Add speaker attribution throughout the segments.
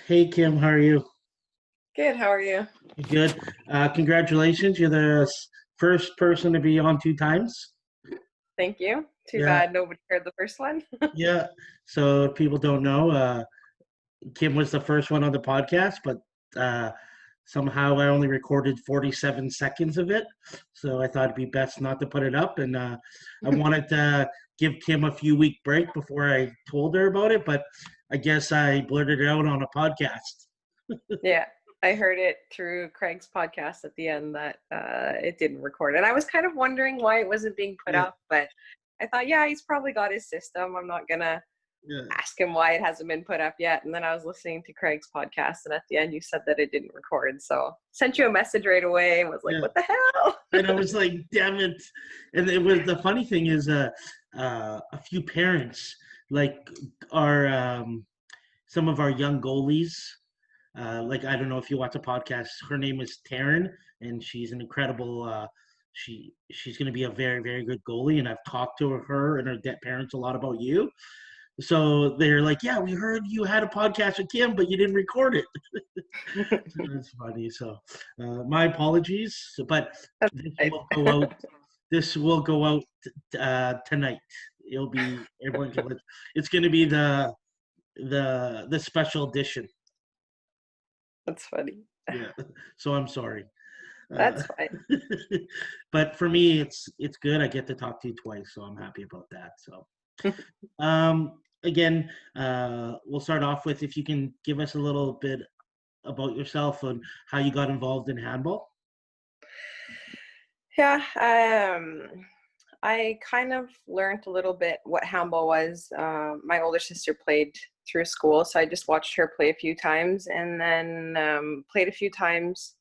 Speaker 1: Hey Kim, how are you?
Speaker 2: Good, how are you?
Speaker 1: You good? Congratulations, you're the first person to be on two times.
Speaker 2: Thank you. Too
Speaker 1: Yeah,
Speaker 2: bad nobody heard the first one.
Speaker 1: yeah. So if people don't know, Kim was the first one on the podcast, but uh, somehow I only recorded 47 seconds of it. So I thought it'd be best not to put it up. And I wanted to give Kim a few week break before I told her about it, but I guess I blurted it out on a podcast.
Speaker 2: Yeah, I heard it through Craig's podcast at the end that it didn't record. And I was kind of wondering why it wasn't being put
Speaker 1: Yeah,
Speaker 2: up, but I thought, yeah, he's probably got his system. I'm not going to
Speaker 1: yeah,
Speaker 2: ask him why it hasn't been put up yet. And then I was listening to Craig's podcast, and at the end, you said that it didn't record. So sent you a message right away and was like,
Speaker 1: yeah.
Speaker 2: what the hell?
Speaker 1: And I was like, damn it. And it was the funny thing is a few parents like our some of our young goalies. Like I don't know if you watch a podcast. Her name is Taryn, and she's an incredible. She's going to be a very very good goalie, and I've talked to her and her parents a lot about you. So they're like, yeah, we heard you had a podcast with Kim, but you didn't record it. That's funny. So my apologies, but
Speaker 2: That's
Speaker 1: this
Speaker 2: right.
Speaker 1: will go out. This will go out tonight. It'll be everyone can. It's going to be the special edition.
Speaker 2: That's funny.
Speaker 1: Yeah. So I'm sorry. Uh,
Speaker 2: That's fine.
Speaker 1: but for me, it's good. I get to talk to you twice, so I'm happy about that. So again, we'll start off with if you can give us a little bit about yourself and how you got involved in handball.
Speaker 2: Yeah, I kind of learned a little bit what handball was. My older sister played through school, so I just watched her play a few times, and then played a few times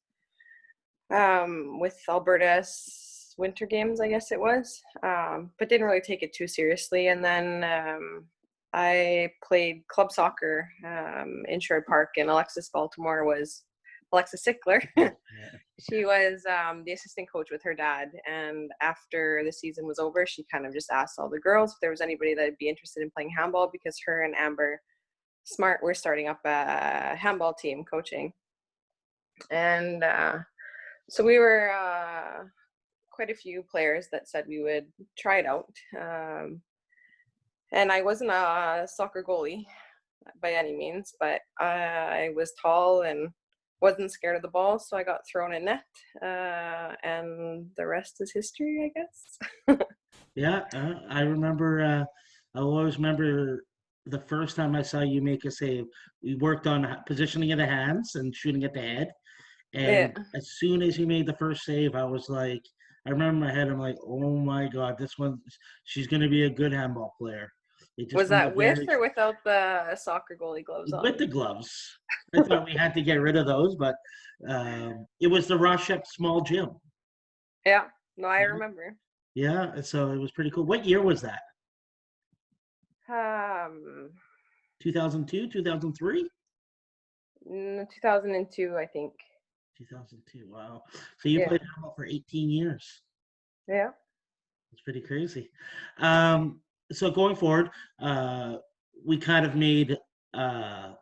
Speaker 2: with Alberta's winter games, I guess it was, but didn't really take it too seriously. And then I played club soccer in Sherwood Park, and Alexis Sickler.
Speaker 1: Yeah.
Speaker 2: She was the assistant coach with her dad, and after the season was over, she kind of just asked all the girls if there was anybody that would be interested in playing handball, because her and Amber Smart were starting up a handball team coaching. And so we were quite a few players that said we would try it out. And I wasn't a soccer goalie by any means, but I was tall and wasn't scared of the ball, so I got thrown in net, and the rest is history, I guess.
Speaker 1: Yeah, I remember. I always remember the first time I saw you make a save. We worked on positioning of the hands and shooting at the head.
Speaker 2: Yeah.
Speaker 1: And as soon as you made the first save, I was like, I remember in my head, I'm like, oh my God, this one, she's going to be a good handball player. It just
Speaker 2: Was
Speaker 1: from the
Speaker 2: that with
Speaker 1: very,
Speaker 2: or without the soccer goalie gloves
Speaker 1: with
Speaker 2: on?
Speaker 1: the gloves. I thought we had to get rid of those, but it was the Rochette small gym.
Speaker 2: Yeah. No, I
Speaker 1: Yeah,
Speaker 2: remember.
Speaker 1: yeah, so it was pretty cool. What year was that?
Speaker 2: Um,
Speaker 1: 2002, 2003?
Speaker 2: 2002, I think.
Speaker 1: 2002. Wow. So you
Speaker 2: Yeah.
Speaker 1: played handball for 18 years.
Speaker 2: Yeah.
Speaker 1: It's pretty crazy. So going forward, we kind of made uh,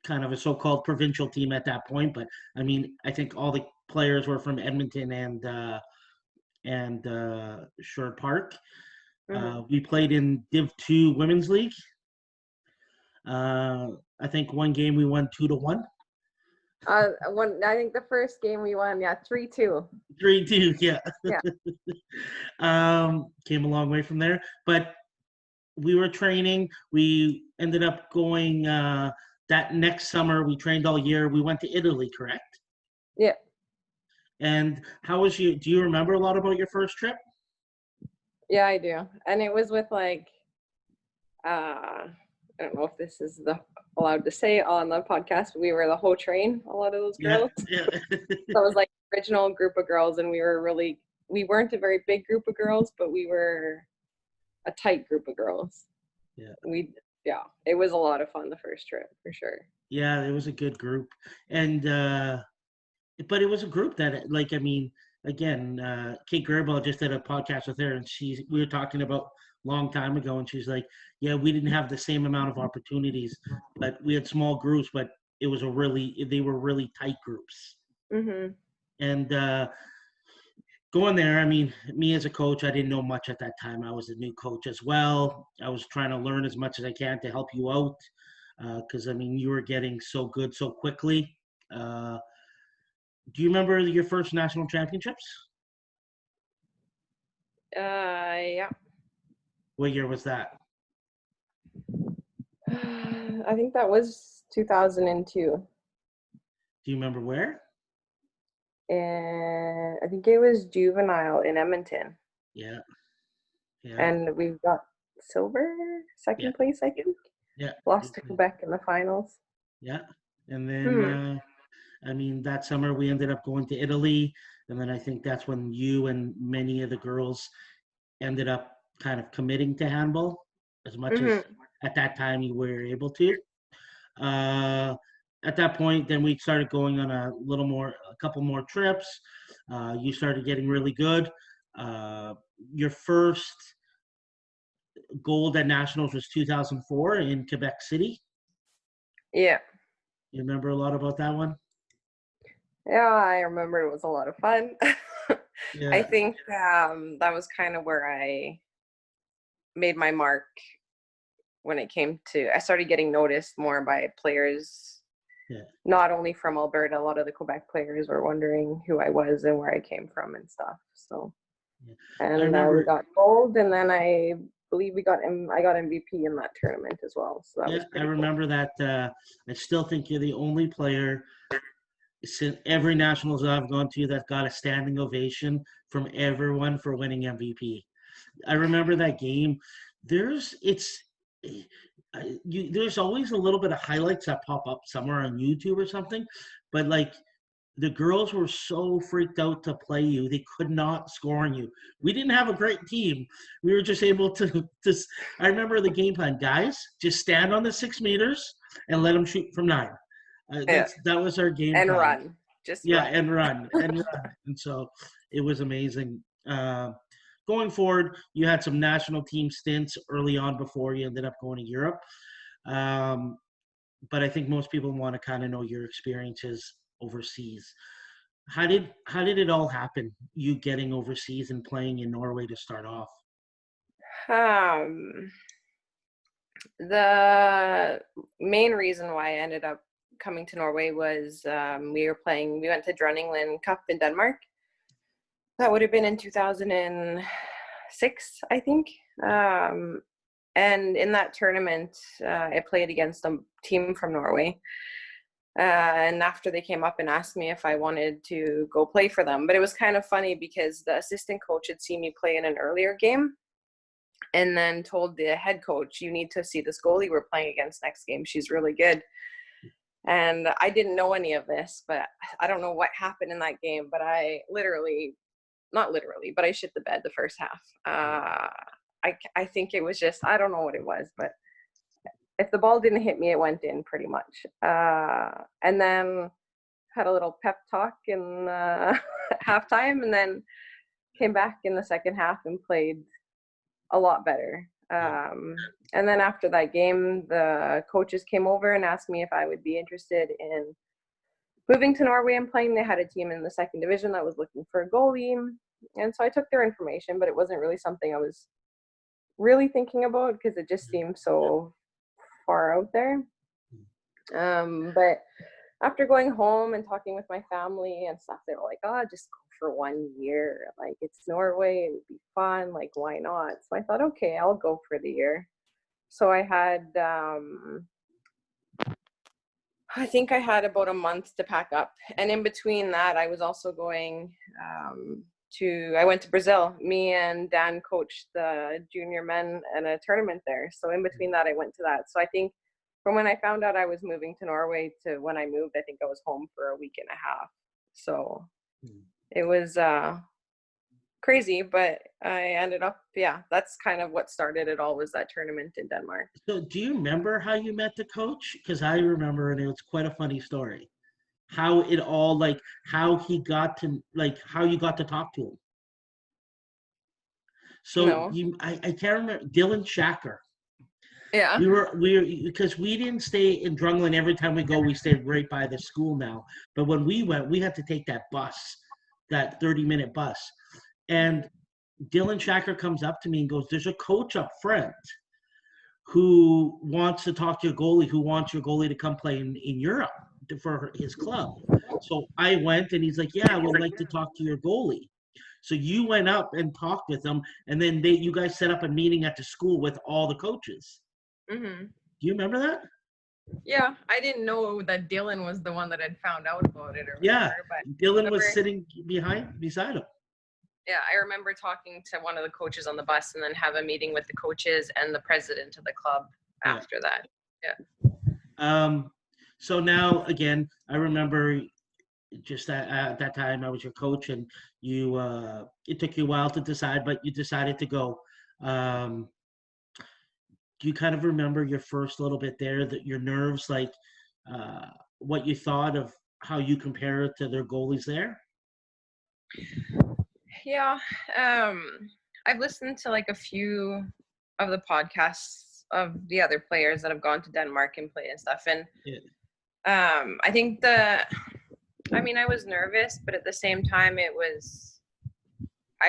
Speaker 1: kind of a so-called provincial team at that point. But I mean, I think all the players were from Edmonton and Sherwood Park.
Speaker 2: Hmm.
Speaker 1: We played in Div 2 Women's League. I think one game we won 2-1.
Speaker 2: I think the first game we won, yeah, 3-2.
Speaker 1: 3-2, yeah.
Speaker 2: Yeah.
Speaker 1: Came a long way from there. But we were training. We ended up going that next summer. We trained all year. We went to Italy, correct?
Speaker 2: Yeah.
Speaker 1: And how was you? Do you remember a lot about your first trip?
Speaker 2: Yeah, I do. And it was with like, I don't know if this is allowed to say on the podcast, but we were the whole train, a lot of those
Speaker 1: Yeah,
Speaker 2: girls.
Speaker 1: yeah,
Speaker 2: So it was like original group of girls, and we weren't a very big group of girls, but we were a tight group of girls.
Speaker 1: yeah,
Speaker 2: Yeah, it was a lot of fun the first trip for sure.
Speaker 1: yeah. It was a good group, and but it was a group that, like, I mean, again, Kate Gerbel just did a podcast with her, and we were talking about long time ago, and she's like, yeah, we didn't have the same amount of opportunities, but we had small groups, but they were really tight groups.
Speaker 2: Mhm.
Speaker 1: And going there, I mean, me as a coach, I didn't know much at that time. I was a new coach as well. I was trying to learn as much as I can to help you out because, I mean, you were getting so good so quickly. Uh, do you remember your first national championships?
Speaker 2: Yeah.
Speaker 1: What year was that?
Speaker 2: I think that was 2002.
Speaker 1: Do you remember where?
Speaker 2: And I think it was juvenile in Edmonton.
Speaker 1: Yeah, yeah,
Speaker 2: And we got silver,
Speaker 1: yeah,
Speaker 2: second place, I think.
Speaker 1: yeah,
Speaker 2: Lost to Quebec in the finals.
Speaker 1: yeah. And then,
Speaker 2: Hmm.
Speaker 1: I mean, that summer we ended up going to Italy. And then I think that's when you and many of the girls ended up kind of committing to handball as much as
Speaker 2: Mhm.
Speaker 1: at that time you were able to. Uh, at that point, then we started going on a couple more trips. You started getting really good. Your first gold at nationals was 2004 in Quebec City.
Speaker 2: Yeah.
Speaker 1: You remember a lot about that one?
Speaker 2: Yeah, I remember it was a lot of fun. I
Speaker 1: Yeah,
Speaker 2: think that was kind of where I made my mark when it came to, I started getting noticed more by players,
Speaker 1: yeah.
Speaker 2: not only from Alberta. A lot of the Quebec players were wondering who I was and where I came from and stuff. So,
Speaker 1: Yeah. I
Speaker 2: and we
Speaker 1: remember.
Speaker 2: got gold, and then I believe I got MVP in that tournament as well. So that
Speaker 1: Yeah,
Speaker 2: was
Speaker 1: I
Speaker 2: pretty cool.
Speaker 1: remember that. I still think you're the only player since every nationals I've gone to that got a standing ovation from everyone for winning MVP. I remember that game. There's it's there's always a little bit of highlights that pop up somewhere on YouTube or something, but like the girls were so freaked out to play you, they could not score on you. We didn't have a great team. We were just able to just. I remember the game plan, guys. Just stand on the 6 meters and let them shoot from 9.
Speaker 2: Yeah,
Speaker 1: That was our game
Speaker 2: and
Speaker 1: plan.
Speaker 2: run, just
Speaker 1: Yeah,
Speaker 2: run.
Speaker 1: and run and run, and so it was amazing. Going forward, you had some national team stints early on before you ended up going to Europe. Um, but I think most people want to kind of know your experiences overseas. How did it all happen? You getting overseas and playing in Norway to start off?
Speaker 2: Um, the main reason why I ended up coming to Norway was we went to Dronningland Cup in Denmark. That would have been in 2006, I think. And in that tournament, I played against a team from Norway. And after they came up and asked me if I wanted to go play for them. But it was kind of funny because the assistant coach had seen me play in an earlier game and then told the head coach, you need to see this goalie we're playing against next game. She's really good. And I didn't know any of this, but I don't know what happened in that game, but I not literally, but I shit the bed the first half. I think it was just, I don't know what it was, but if the ball didn't hit me, it went in pretty much. And then had a little pep talk in halftime, and then came back in the second half and played a lot better. And then after that game, the coaches came over and asked me if I would be interested in moving to Norway and playing. They had a team in the second division that was looking for a goalie. And so I took their information, but it wasn't really something I was really thinking about because it just seemed so far out there. But after going home and talking with my family and stuff, they were like, oh, just go for 1 year. Like, it's Norway, it would be fun. Like, why not? So I thought, okay, I'll go for the year. So I think I had about a month to pack up. And in between that, I was also going I went to Brazil. Me and Dan coached the junior men in a tournament there. So in between that, I went to that. So I think from when I found out I was moving to Norway to when I moved, I think I was home for a week and a half. So it was crazy, but I ended up, yeah, that's kind of what started it all, was that tournament in Denmark.
Speaker 1: So, do you remember how you met the coach? Because I remember, and it's quite a funny story. How it all how he got to how you got to talk to him. So
Speaker 2: No.
Speaker 1: I can't remember Dylan Shacker.
Speaker 2: Yeah.
Speaker 1: Because we didn't stay in Drumlin. Every time we go, we stayed right by the school now. But when we went, we had to take that bus, that 30-minute bus. And Dylan Shacker comes up to me and goes, "There's a coach up front who wants to talk to your goalie, who wants your goalie to come play in Europe for his club." So I went, and he's like, "Yeah, I would like to talk to your goalie." So you went up and talked with them, and then you guys set up a meeting at the school with all the coaches.
Speaker 2: Mm-hmm.
Speaker 1: Do you remember that?
Speaker 2: Yeah, I didn't know that Dylan was the one that had found out about it or
Speaker 1: Yeah,
Speaker 2: whatever, but
Speaker 1: Dylan
Speaker 2: remember,
Speaker 1: was sitting beside him.
Speaker 2: yeah, I remember talking to one of the coaches on the bus and then have a meeting with the coaches and the president of the club
Speaker 1: Yeah.
Speaker 2: after that. Yeah.
Speaker 1: So now again, I remember just at that time I was your coach, and you. It took you a while to decide, but you decided to go. Do you kind of remember your first little bit there, that your nerves, like what you thought of how you compare it to their goalies there?
Speaker 2: Yeah. I've listened to like a few of the podcasts of the other players that have gone to Denmark and played and stuff. And
Speaker 1: Yeah.
Speaker 2: I think I was nervous, but at the same time I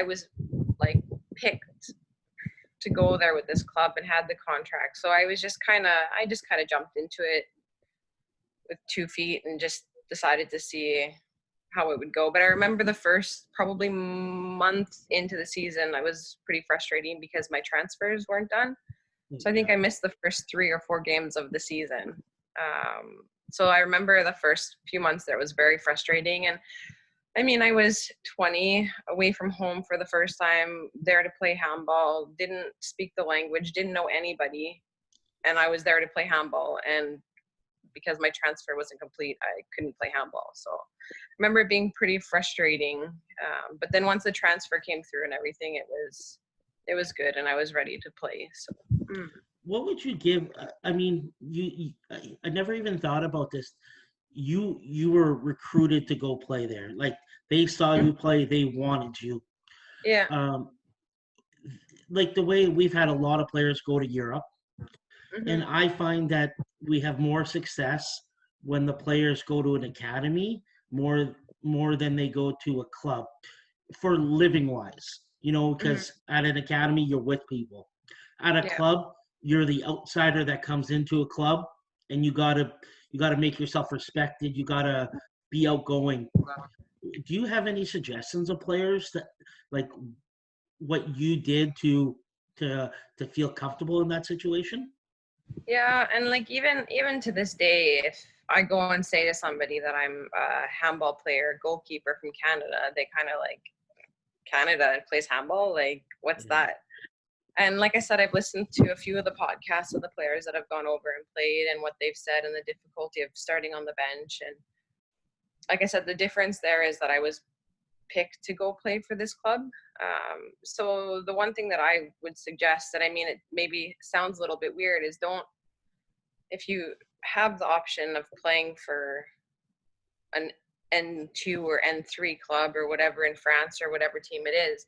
Speaker 2: was like picked to go there with this club and had the contract. So I just kind of jumped into it with 2 feet and just decided to see how it would go. But I remember the first probably month into the season, I was pretty frustrating because my transfers weren't done. So I think I missed the first 3 or 4 games of the season. So I remember the first few months there was very frustrating. And I mean, I was 20, away from home for the first time, there to play handball, didn't speak the language, didn't know anybody. And I was there to play handball. And because my transfer wasn't complete, I couldn't play handball. So I remember it being pretty frustrating. But then once the transfer came through and everything, it was good, and I was ready to play. So.
Speaker 1: What would you give? I mean, I never even thought about this. You were recruited to go play there. Like, they saw you play, they wanted you.
Speaker 2: Yeah.
Speaker 1: Like the way we've had a lot of players go to Europe, and I find that we have more success when the players go to an academy more than they go to a club, for living wise. Because at an academy you're with people. At a club, you're the outsider that comes into a club, and you gotta make yourself respected. You gotta be outgoing. Do you have any suggestions of players that, like, what you did to feel comfortable in that situation?
Speaker 2: Yeah, and like even to this day, if I go and say to somebody that I'm a handball player, goalkeeper from Canada, they kind of like, Canada plays handball? Like, what's that? And like I said, I've listened to a few of the podcasts of the players that have gone over and played and what they've said and the difficulty of starting on the bench. And like I said, the difference there is that I was picked to go play for this club. So the one thing that I would suggest, that, I mean, it maybe sounds a little bit weird, is if you have the option of playing for an N2 or N3 club or whatever in France or whatever team it is,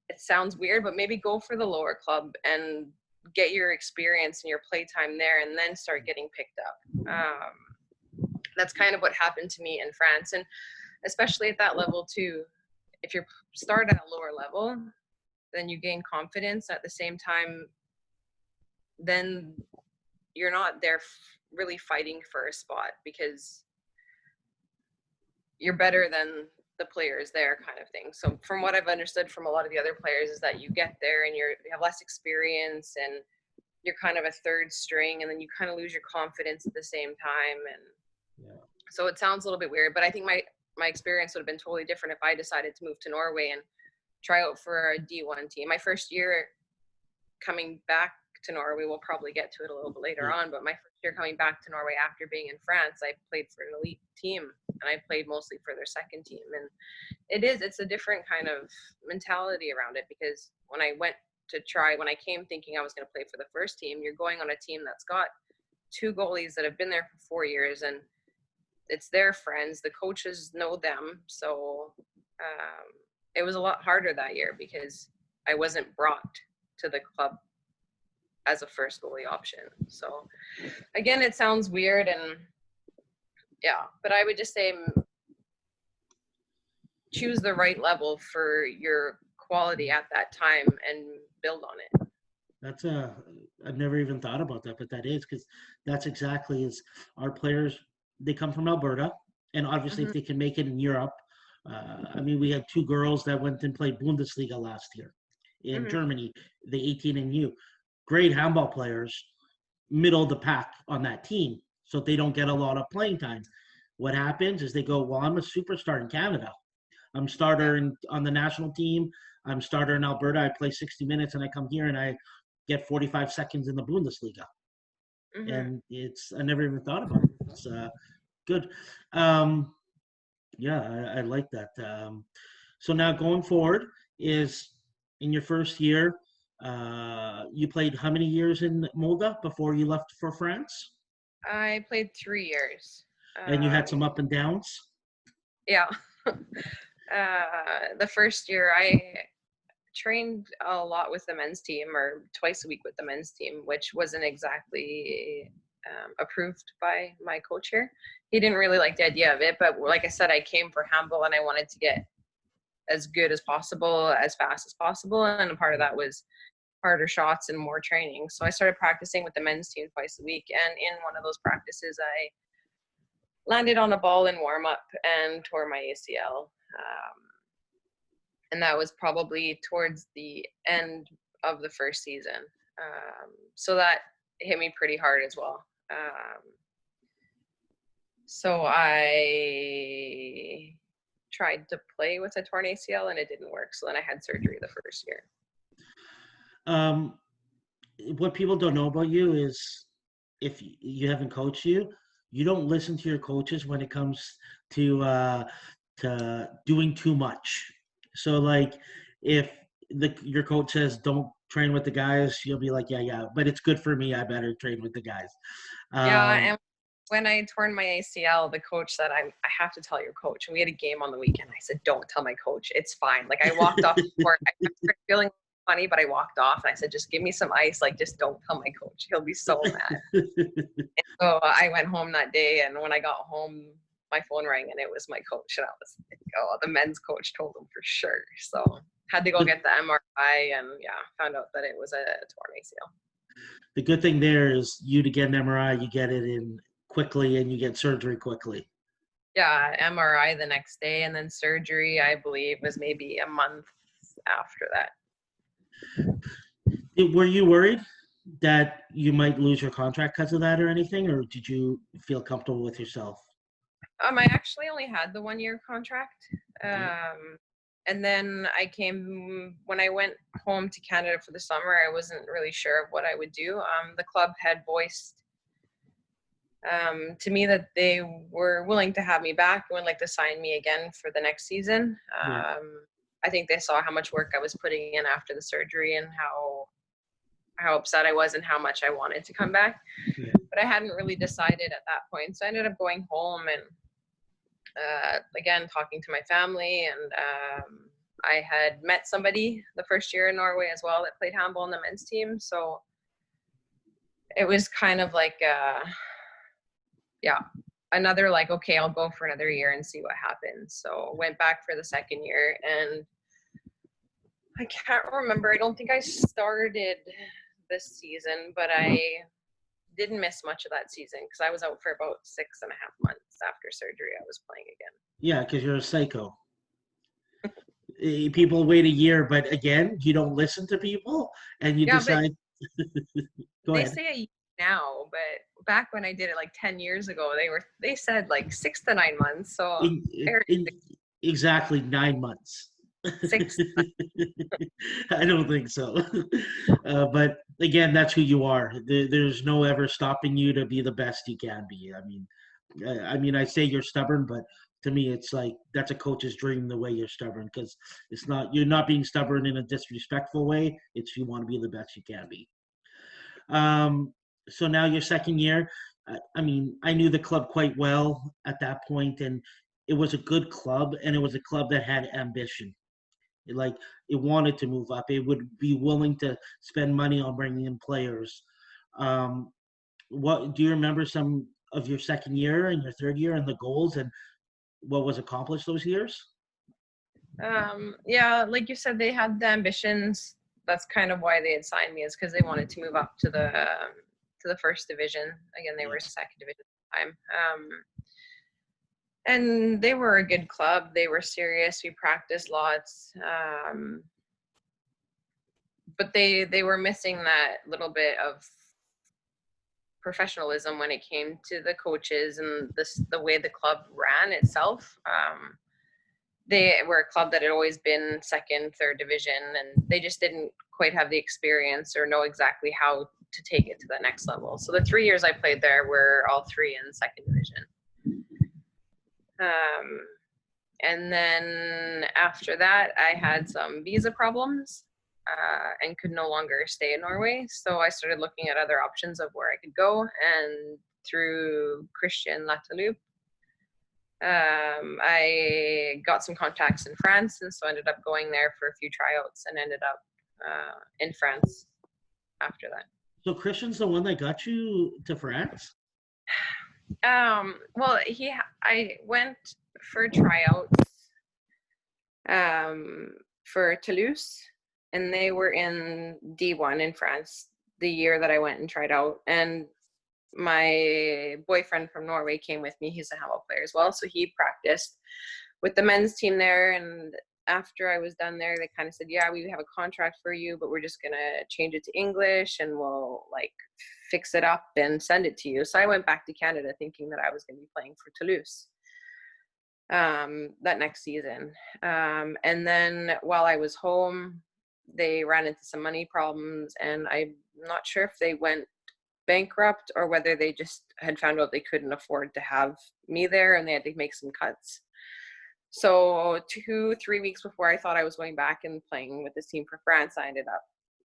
Speaker 2: it sounds weird, but maybe go for the lower club and get your experience and your play time there, and then start getting picked up. That's kind of what happened to me in France. And especially at that level too, if you start at a lower level, then you gain confidence. At the same time, then you're not there really fighting for a spot, because you're better than the players there, kind of thing. So from what I've understood from a lot of the other players, is that you get there and you have less experience and you're kind of a third string, and then you kind of lose your confidence at the same time. And so it sounds a little bit weird, but I think my experience would have been totally different if I decided to move to Norway and try out for a D1 team. My first year coming back to Norway, we'll probably get to it a little bit later on, but my first year coming back to Norway after being in France, I played for an elite team, and I played mostly for their second team. And it's a different kind of mentality around it, because when I came thinking I was going to play for the first team, you're going on a team that's got 2 goalies that have been there for 4 years, and it's their friends, the coaches know them. So it was a lot harder that year because I wasn't brought to the club as a first goalie option. So again, it sounds weird, and yeah, but I would just say choose the right level for your quality at that time and build on it.
Speaker 1: That's I've never even thought about that, but that is because that's exactly is our players. They come from Alberta, and obviously,
Speaker 2: Mm-hmm.
Speaker 1: if they can make it in Europe, I mean, we had two girls that went and played Bundesliga last year in
Speaker 2: Mm-hmm.
Speaker 1: Germany, the 18 and U. Great handball players, middle of the pack on that team, so they don't get a lot of playing time. What happens is they go, well, I'm a superstar in Canada. I'm
Speaker 2: Yeah.
Speaker 1: starter on the national team. I'm starter in Alberta. I play 60 minutes, and I come here and I get 45 seconds in the Bundesliga.
Speaker 2: Mm-hmm.
Speaker 1: And I never even thought about it. It's good. Um, yeah, I like that. So now going forward is in your first year, you played how many years in Molda before you left for France?
Speaker 2: I played 3 years.
Speaker 1: And you had some up and downs?
Speaker 2: Yeah. The first year I trained a lot with the men's team, or twice a week with the men's team, which wasn't exactly approved by my coach here. He didn't really like the idea of it, but like I said, I came for handball and I wanted to get as good as possible, as fast as possible. And a part of that was harder shots and more training. So I started practicing with the men's team twice a week. And in one of those practices, I landed on a ball in warm up and tore my ACL. And that was probably towards the end of the first season. So that hit me pretty hard as well. So I tried to play with a torn ACL and it didn't work. So then I had surgery the first year.
Speaker 1: What people don't know about you is if you haven't coached you, you don't listen to your coaches when it comes to doing too much. So like if your coach says don't train with the guys, you'll be like, yeah, but it's good for me. I better train with the guys.
Speaker 2: Yeah,
Speaker 1: Um,
Speaker 2: and when I torn my ACL, the coach said, I have to tell your coach. And we had a game on the weekend. I said, don't tell my coach. It's fine. Like I walked off the court. I started feeling funny, but I walked off and I said, just give me some ice. Like, just don't tell my coach. He'll be so mad. And so I went home that day. And when I got home, my phone rang and it was my coach. And I was like, oh, the men's coach told him for sure. So had to go get the MRI and found out that it was a torn ACL.
Speaker 1: The good thing there is to get an MRI, you get it in quickly and you get surgery quickly.
Speaker 2: Yeah, MRI the next day, and then surgery, I believe, was maybe a month after that.
Speaker 1: Were you worried that you might lose your contract because of that or anything, or did you feel comfortable with yourself?
Speaker 2: I actually only had the 1-year contract. And then when I went home to Canada for the summer, I wasn't really sure of what I would do. The club had voiced to me that they were willing to have me back and would like to sign me again for the next season.
Speaker 1: Yeah.
Speaker 2: I think they saw how much work I was putting in after the surgery and how upset I was and how much I wanted to come back.
Speaker 1: Yeah.
Speaker 2: But I hadn't really decided at that point. So I ended up going home and again, talking to my family, and I had met somebody the first year in Norway as well that played handball on the men's team. So it was kind of like, another like, okay, I'll go for another year and see what happens. So went back for the second year, and I can't remember. I don't think I started this season, but I didn't miss much of that season because I was out for about 6.5 months after surgery. I was playing again.
Speaker 1: Yeah, because you're a psycho. People wait a year, but again, you don't listen to people, and you decide. Go ahead.
Speaker 2: They say a year now, but back when I did it like 10 years ago, they said like 6 to 9 months. So
Speaker 1: Exactly 9 months.
Speaker 2: 6.
Speaker 1: I don't think so. But again, that's who you are. There's no ever stopping you to be the best you can be. I mean, I say you're stubborn, but to me, it's like that's a coach's dream. The way you're stubborn, because you're not being stubborn in a disrespectful way. It's you want to be the best you can be. So now your second year. I mean, I knew the club quite well at that point, and it was a good club, and it was a club that had ambition. Like it wanted to move up. It would be willing to spend money on bringing in players. Um, what do you remember some of your second year and your third year and the goals and what was accomplished those years?
Speaker 2: Yeah, like you said, they had the ambitions. That's kind of why they had signed me, is because they wanted to move up to the first division. Again, they were
Speaker 1: Yes.
Speaker 2: second division at the time. And they were a good club. They were serious. We practiced lots. But they were missing that little bit of professionalism when it came to the coaches and the way the club ran itself. They were a club that had always been second, third division, and they just didn't quite have the experience or know exactly how to take it to the next level. So the 3 years I played there were all three in second division. And then after that, I had some visa problems and could no longer stay in Norway. So I started looking at other options of where I could go. And through Christian Lataloup, I got some contacts in France, and so I ended up going there for a few tryouts and ended up in France after that.
Speaker 1: So Christian's the one that got you to France?
Speaker 2: Well, I went for tryouts for Toulouse, and they were in D1 in France the year that I went and tried out. And my boyfriend from Norway came with me. He's a handball player as well, so he practiced with the men's team there. And after I was done there, they kind of said, yeah, we have a contract for you, but we're just gonna change it to English and we'll like fix it up and send it to you. So I went back to Canada thinking that I was gonna be playing for Toulouse that next season. And then while I was home, they ran into some money problems, and I'm not sure if they went bankrupt or whether they just had found out they couldn't afford to have me there and they had to make some cuts. So 2-3 weeks before I thought I was going back and playing with this team for France, I ended up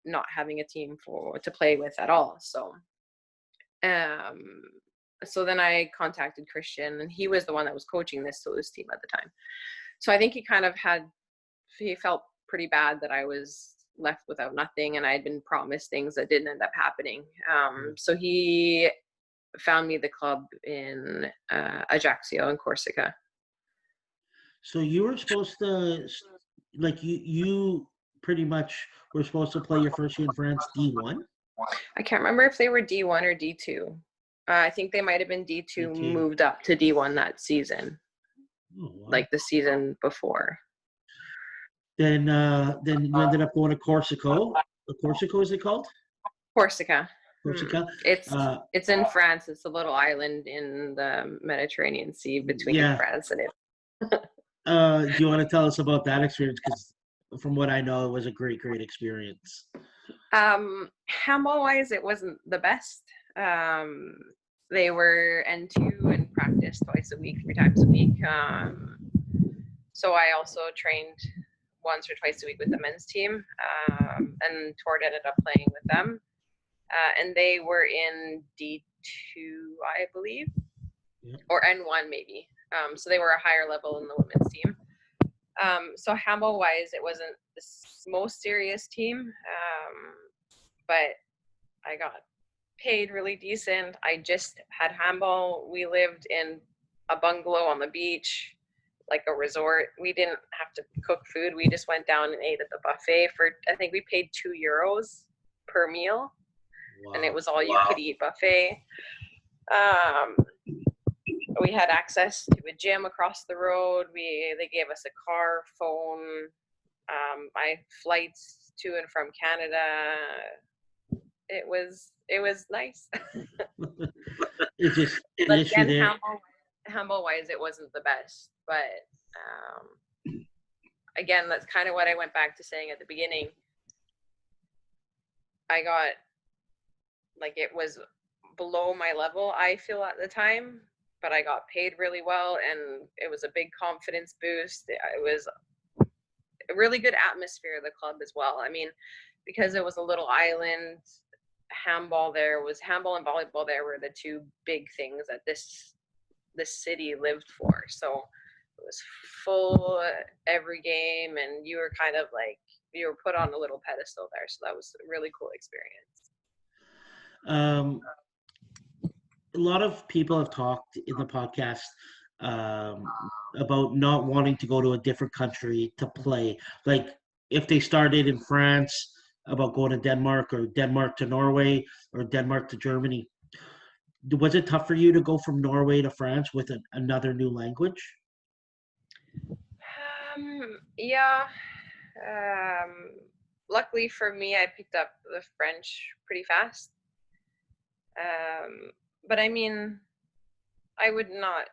Speaker 2: not having a team to play with at all. So then I contacted Christian, and he was the one that was coaching this Toulouse team at the time. So I think he felt pretty bad that I was left without nothing, and I had been promised things that didn't end up happening. So he found me the club in Ajaccio in Corsica.
Speaker 1: So you were supposed to, like, you pretty much were supposed to play your first year in France D1?
Speaker 2: I can't remember if they were D1 or D2. I think they might have been D2,
Speaker 1: D2.
Speaker 2: moved up to D1 that season,
Speaker 1: Oh, wow.
Speaker 2: like the season before.
Speaker 1: Then you ended up going to Corsica. Corsica, is it called?
Speaker 2: Corsica.
Speaker 1: Corsica.
Speaker 2: It's in France. It's a little island in the Mediterranean Sea between France and Italy.
Speaker 1: Do you want to tell us about that experience? Because from what I know, it was a great experience.
Speaker 2: Handball-wise, it wasn't the best. They were N2 and practiced twice a week, 3 times a week. So I also trained once or twice a week with the men's team, and Tord ended up playing with them. And they were in D2, I believe, or N1 maybe. So they were a higher level in the women's team. So handball-wise, it wasn't the most serious team, but I got paid really decent. I just had handball. We lived in a bungalow on the beach, like a resort. We didn't have to cook food. We just went down and ate at the buffet for, I think we paid €2 per meal. Wow. And it was all you could eat buffet. We had access to a gym across the road. They gave us a car, phone, my flights to and from Canada. It was nice. Handball wise, it wasn't the best, but again, that's kind of what I went back to saying at the beginning. I got, like, it was below my level, I feel, at the time, but I got paid really well, and it was a big confidence boost. It was a really good atmosphere of the club as well. I mean, because it was a little island, handball and volleyball there were the two big things that this city lived for. So was full every game, and you were kind of like, you were put on a little pedestal there. So that was a really cool experience.
Speaker 1: Um, a lot of people have talked in the podcast about not wanting to go to a different country to play. Like if they started in France, about going to Denmark, or Denmark to Norway, or Denmark to Germany. Was it tough for you to go from Norway to France with another new language?
Speaker 2: Yeah. Luckily for me, I picked up the French pretty fast. But I mean, I would not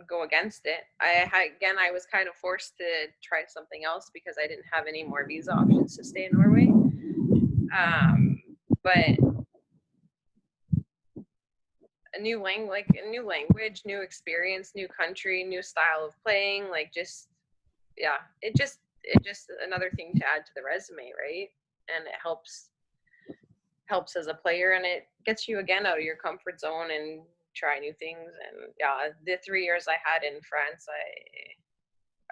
Speaker 2: go against it. I was kind of forced to try something else because I didn't have any more visa options to stay in Norway. But a new language, new experience, new country, new style of playing, like just another thing to add to the resume, right? And it helps as a player, and it gets you again out of your comfort zone and try new things. And yeah, the 3 years I had in France,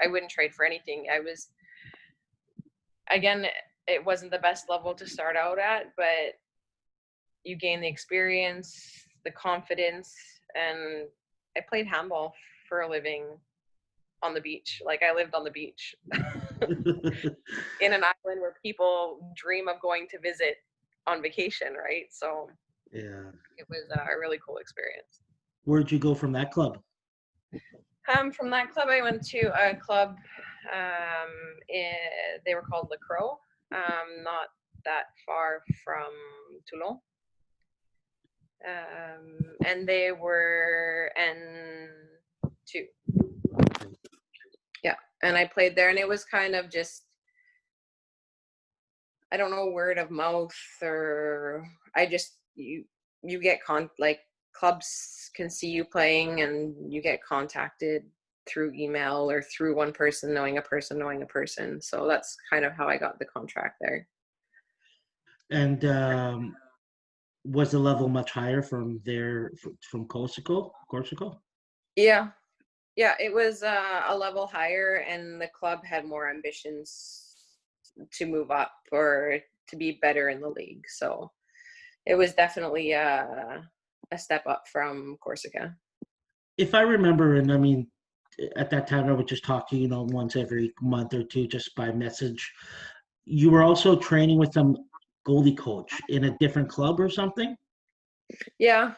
Speaker 2: I wouldn't trade for anything. It wasn't the best level to start out at, but you gain the experience, the confidence, and I played handball for a living on the beach. Like I lived on the beach in an island where people dream of going to visit on vacation, right? So
Speaker 1: Yeah.
Speaker 2: it was a really cool experience.
Speaker 1: Where'd you go from that club?
Speaker 2: From that club, I went to a club. They were called Le Croix, not that far from Toulon. And they were N2. Yeah, and I played there, and it was kind of just, I don't know, word of mouth, or you get clubs can see you playing, and you get contacted through email or through one person knowing a person knowing a person. So that's kind of how I got the contract there.
Speaker 1: And was the level much higher from there, from Corsica?
Speaker 2: Yeah, it was a level higher, and the club had more ambitions to move up or to be better in the league. So it was definitely a step up from Corsica.
Speaker 1: If I remember, and I mean, at that time I would just talk to you, once every month or two, just by message. You were also training with some goalie coach in a different club or something?
Speaker 2: Yeah,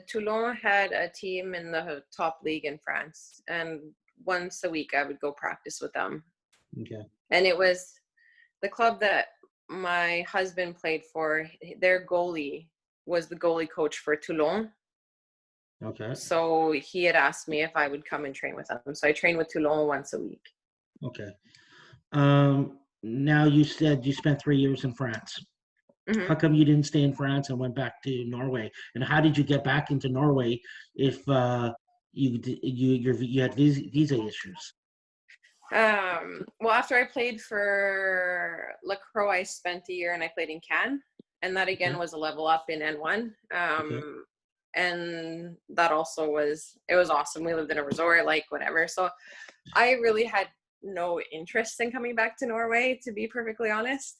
Speaker 2: Toulon had a team in the top league in France, and once a week I would go practice with them.
Speaker 1: Okay.
Speaker 2: And it was the club that my husband played for. Their goalie was the goalie coach for Toulon.
Speaker 1: Okay.
Speaker 2: So he had asked me if I would come and train with them. So I trained with Toulon once a week.
Speaker 1: Okay. Now you said you spent 3 years in France. Mm-hmm. How come you didn't stay in France and went back to Norway? And how did you get back into Norway if you had visa issues?
Speaker 2: Well, after I played for Le Croix, I spent a year and I played in Cannes, and that again was a level up in N1. And that also was awesome. We lived in a resort, like whatever. So I really had no interest in coming back to Norway, to be perfectly honest.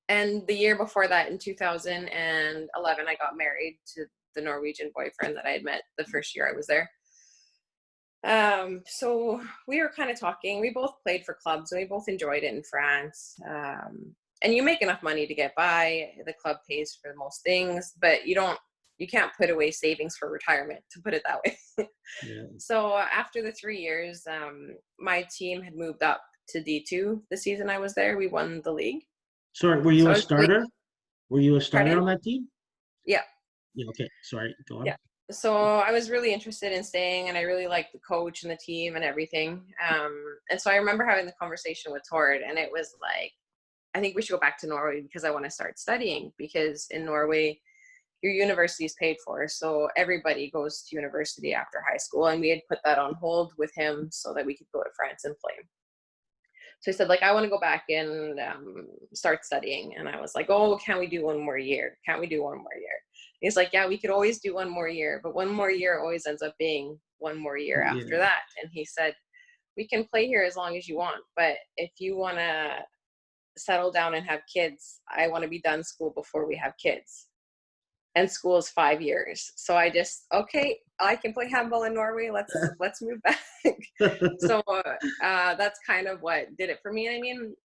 Speaker 2: And the year before that, in 2011, I got married to the Norwegian boyfriend that I had met the first year I was there. So we were kind of talking. We both played for clubs, and we both enjoyed it in France. And you make enough money to get by. The club pays for most things, but you can't put away savings for retirement, to put it that way. Yeah. So after the 3 years, my team had moved up to D2 the season I was there. We won the league.
Speaker 1: Sorry, were you a starter? Were you a starter on that team?
Speaker 2: Yeah.
Speaker 1: Yeah. Okay. Sorry. Go on.
Speaker 2: Yeah. So I was really interested in staying, and I really liked the coach and the team and everything. And so I remember having the conversation with Tord, and it was like, I think we should go back to Norway because I want to start studying, because in Norway, your university is paid for. So everybody goes to university after high school, and we had put that on hold with him so that we could go to France and play. So he said, I want to go back and start studying. And I was like, oh, can we do one more year? Can't we do one more year? He's like, yeah, we could always do one more year, but one more year always ends up being one more year after that. And he said, we can play here as long as you want, but if you want to settle down and have kids, I want to be done school before we have kids. And school is 5 years. So I just, okay, I can play handball in Norway. Let's move back. So that's kind of what did it for me. I mean,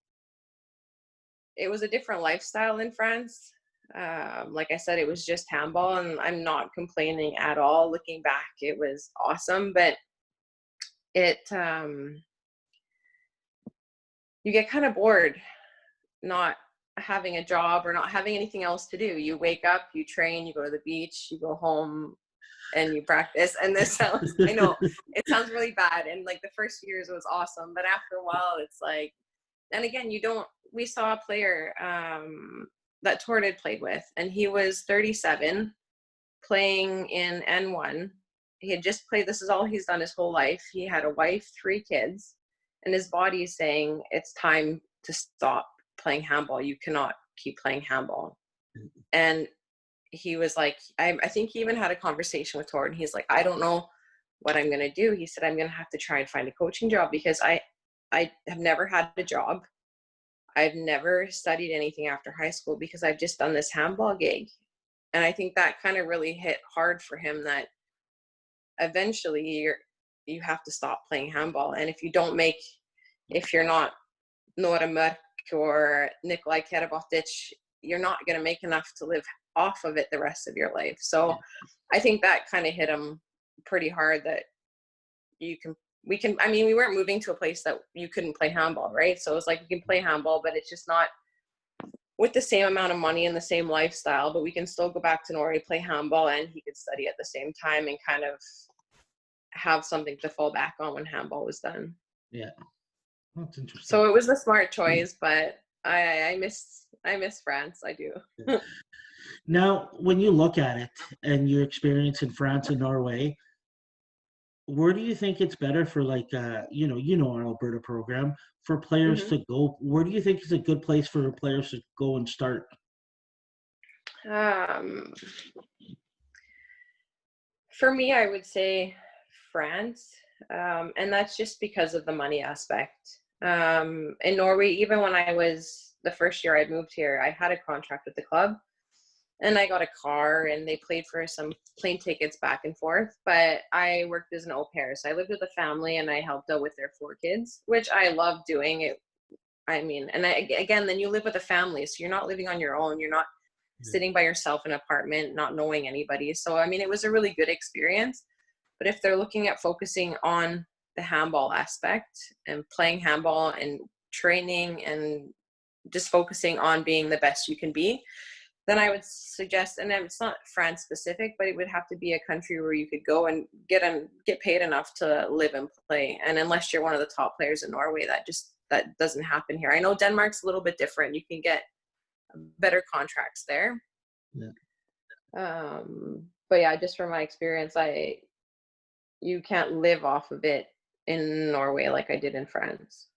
Speaker 2: it was a different lifestyle in France. Like I said, it was just handball, and I'm not complaining at all. Looking back, it was awesome, but it, you get kind of bored not having a job or not having anything else to do. You wake up, you train, you go to the beach, you go home, and you practice. And this sounds, I know it sounds really bad. And like the first years was awesome, but after a while it's like, and again, we saw a player that Tord had played with, and he was 37 playing in N1. He had just played, this is all he's done his whole life. He had a wife, 3 kids, and his body is saying it's time to stop playing handball. You cannot keep playing handball. And he was like, I think he even had a conversation with Tord, and he's like, I don't know what I'm going to do. He said, I'm going to have to try and find a coaching job, because I have never had a job. I've never studied anything after high school, because I've just done this handball gig. And I think that kind of really hit hard for him, that eventually you have to stop playing handball. And if you're not Nora Mörk or Nikolai Karabatic, you're not going to make enough to live off of it the rest of your life. So I think that kind of hit him pretty hard, that we weren't moving to a place that you couldn't play handball, right? So it was like, we can play handball, but it's just not with the same amount of money and the same lifestyle, but we can still go back to Norway, play handball, and he could study at the same time and kind of have something to fall back on when handball was done.
Speaker 1: Yeah. That's interesting.
Speaker 2: So it was a smart choice, but I miss France. I do.
Speaker 1: Now, when you look at it and your experience in France and Norway, where do you think it's better for, like, our Alberta program, for players to go? Where do you think is a good place for players to go and start?
Speaker 2: For me, I would say France, and that's just because of the money aspect. In Norway, even when I was the first year I moved here, I had a contract with the club, and I got a car, and they paid for some plane tickets back and forth. But I worked as an au pair, so I lived with a family, and I helped out with their 4 kids, which I love doing. It, I mean, and again, then you live with a family, so you're not living on your own. You're not sitting by yourself in an apartment, not knowing anybody. So I mean, it was a really good experience. But if they're looking at focusing on the handball aspect and playing handball and training and just focusing on being the best you can be, then I would suggest, and it's not France specific, but it would have to be a country where you could go and get paid enough to live and play. And unless you're one of the top players in Norway, that doesn't happen here. I know Denmark's a little bit different. You can get better contracts there. Yeah. But yeah, just from my experience, you can't live off of it in Norway like I did in France.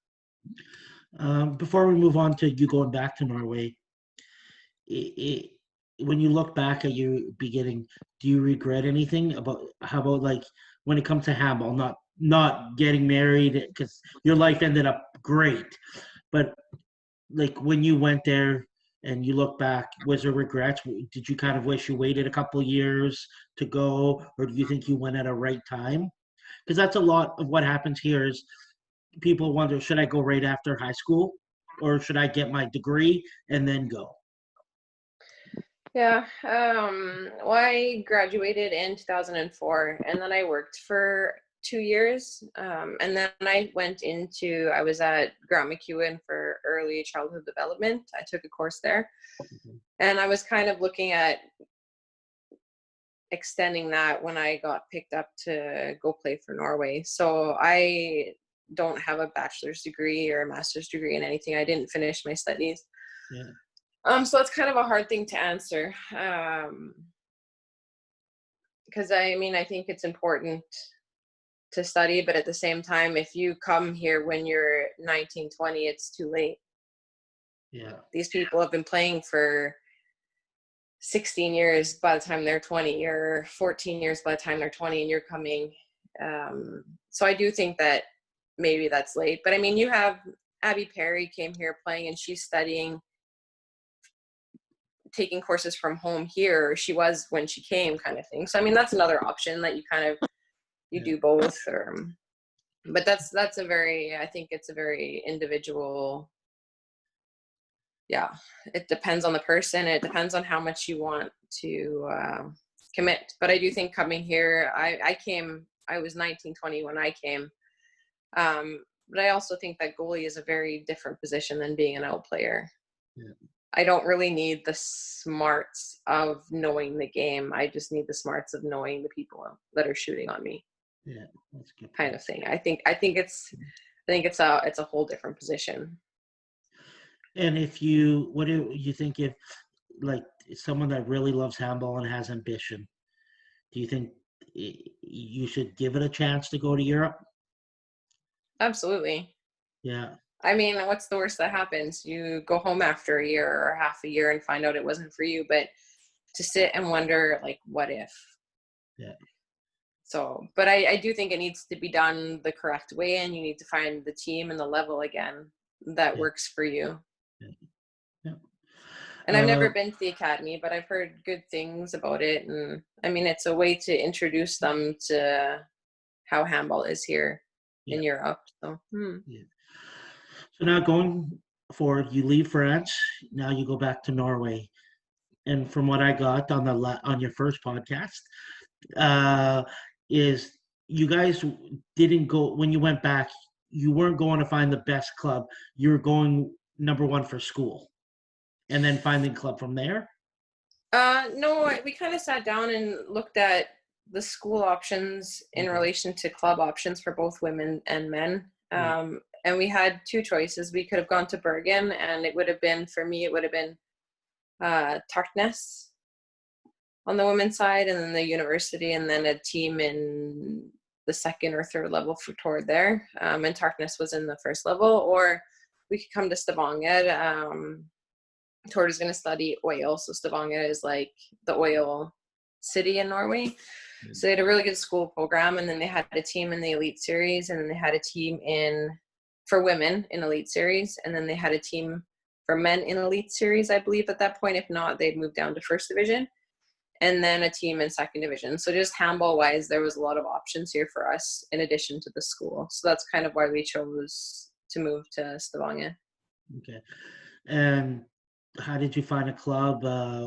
Speaker 1: Before we move on to you going back to Norway, when you look back at your beginning, do you regret anything how about like when it comes to handball, not getting married, because your life ended up great, but like when you went there and you look back, was there regrets? Did you kind of wish you waited a couple of years to go, or do you think you went at a right time? Because that's a lot of what happens here is people wonder, should I go right after high school, or should I get my degree and then go?
Speaker 2: Yeah. Well, I graduated in 2004, and then I worked for 2 years. And then I was at Grant McEwen for early childhood development. I took a course there, and I was kind of looking at extending that when I got picked up to go play for Norway. So I don't have a bachelor's degree or a master's degree in anything. I didn't finish my studies.
Speaker 1: Yeah.
Speaker 2: So it's kind of a hard thing to answer. Because I think it's important to study, but at the same time, if you come here when you're 19, 20, it's too late.
Speaker 1: Yeah.
Speaker 2: These people have been playing for 16 years by the time they're 20, or 14 years by the time they're 20 and you're coming. So I do think that maybe that's late. But I mean, you have Abby Perry came here playing, and she's studying, taking courses from home here. Or she was when she came, kind of thing. So I mean, that's another option that you kind of do both. But that's a very, I think it's a very individual. Yeah, it depends on the person. It depends on how much you want to commit. But I do think coming here, I was 19, 20 when I came. But I also think that goalie is a very different position than being an out player.
Speaker 1: Yeah.
Speaker 2: I don't really need the smarts of knowing the game. I just need the smarts of knowing the people that are shooting on me.
Speaker 1: Yeah, that's good.
Speaker 2: Kind of thing. I think it's a whole different position.
Speaker 1: And what do you think if, like, someone that really loves handball and has ambition, do you think you should give it a chance to go to Europe?
Speaker 2: Absolutely.
Speaker 1: Yeah.
Speaker 2: I mean, what's the worst that happens? You go home after a year or half a year and find out it wasn't for you. But to sit and wonder, like, what if?
Speaker 1: Yeah.
Speaker 2: So, but I do think it needs to be done the correct way, and you need to find the team and the level again that works for you.
Speaker 1: Yeah. Yeah.
Speaker 2: And I've never been to the academy, but I've heard good things about it. And I mean, it's a way to introduce them to how handball is here in Europe. So,
Speaker 1: yeah. So now going forward, you leave France. Now you go back to Norway. And from what I got on your first podcast, is you guys didn't go when you went back. You weren't going to find the best club. You were going number one for school, and then finding club from there.
Speaker 2: No, we kind of sat down and looked at the school options in relation to club options for both women and men. And we had two choices. We could have gone to Bergen, and it would have been, for me, it would have been Tartnes on the women's side, and then the university, and then a team in the second or third level toward there. And Tartnes was in the first level, or we could come to Stavanger. Tord is going to study oil, so Stavanger is like the oil city in Norway. So they had a really good school program, and then they had a team in the elite series, and then they had a team for women in elite series, and then they had a team for men in elite series, I believe, at that point. If not, they'd moved down to first division, and then a team in second division. So just handball wise, there was a lot of options here for us in addition to the school. So that's kind of why we chose to move to Stavanger.
Speaker 1: Okay. And how did you find a club?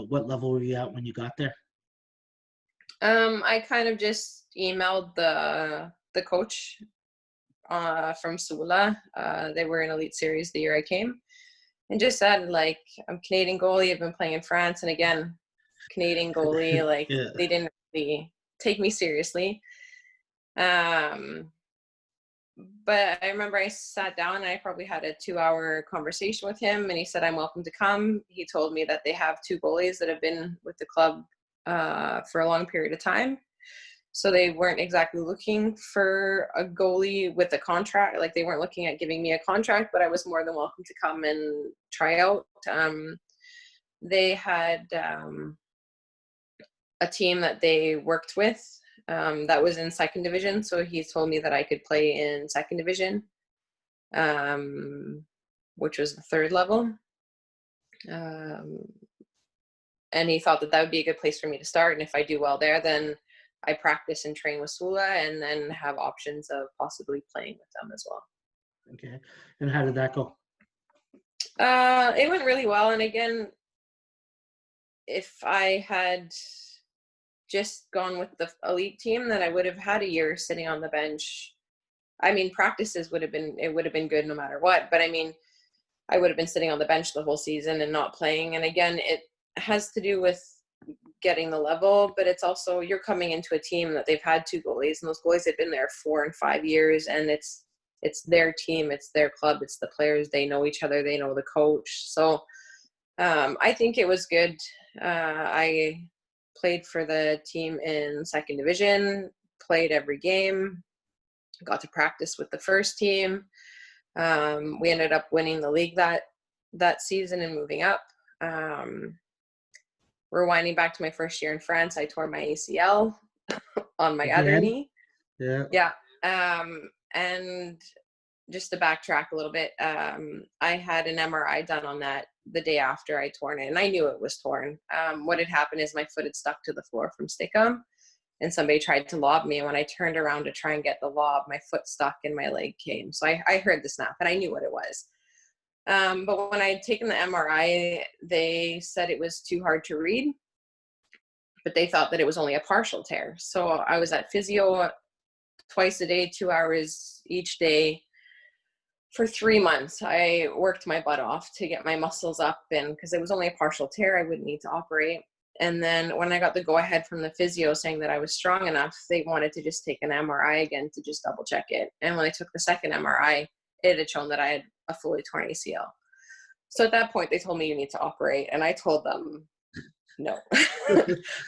Speaker 1: What level were you at when you got there?
Speaker 2: I kind of just emailed the coach from Sula. They were in elite series the year I came, and just said, like, I'm Canadian goalie. I've been playing in France, and again, Canadian goalie. Like they didn't really take me seriously. But I remember I sat down and I probably had a 2-hour conversation with him, and he said, I'm welcome to come. He told me that they have 2 goalies that have been with the club for a long period of time. So they weren't exactly looking for a goalie with a contract. Like, they weren't looking at giving me a contract, but I was more than welcome to come and try out. They had a team that they worked with that was in second division. So he told me that I could play in second division, which was the third level. And he thought that would be a good place for me to start. And if I do well there, then I practice and train with Sula, and then have options of possibly playing with them as well.
Speaker 1: Okay. And how did that go?
Speaker 2: It went really well. And again, if I had just gone with the elite team, then I would have had a year sitting on the bench. I mean, practices would have been good no matter what. But I mean, I would have been sitting on the bench the whole season and not playing. And again, it has to do with getting the level, but it's also, you're coming into a team that they've had 2 goalies, and those goalies have been there 4 and 5 years, and it's their team, it's their club, it's the players. They know each other, they know the coach. So I think it was good. I played for the team in second division, played every game, got to practice with the first team. We ended up winning the league that season and moving up. rewinding back to my first year in France, I tore my ACL on my other
Speaker 1: Again?
Speaker 2: knee.
Speaker 1: Yeah.
Speaker 2: Yeah. And just to backtrack a little bit, I had an MRI done on that the day after I torn it, and I knew it was torn. What had happened is my foot had stuck to the floor from stickum, and somebody tried to lob me. And when I turned around to try and get the lob, my foot stuck and my leg came. So I heard the snap, and I knew what it was. But when I had taken the MRI, they said it was too hard to read, but they thought that it was only a partial tear. So I was at physio twice a day, 2 hours each day for 3 months. I worked my butt off to get my muscles up, and because it was only a partial tear, I wouldn't need to operate. And then when I got the go ahead from the physio saying that I was strong enough, they wanted to just take an MRI again to just double check it. And when I took the second MRI, it had shown that I had a fully torn ACL. So at that point, they told me you need to operate. And I told them no.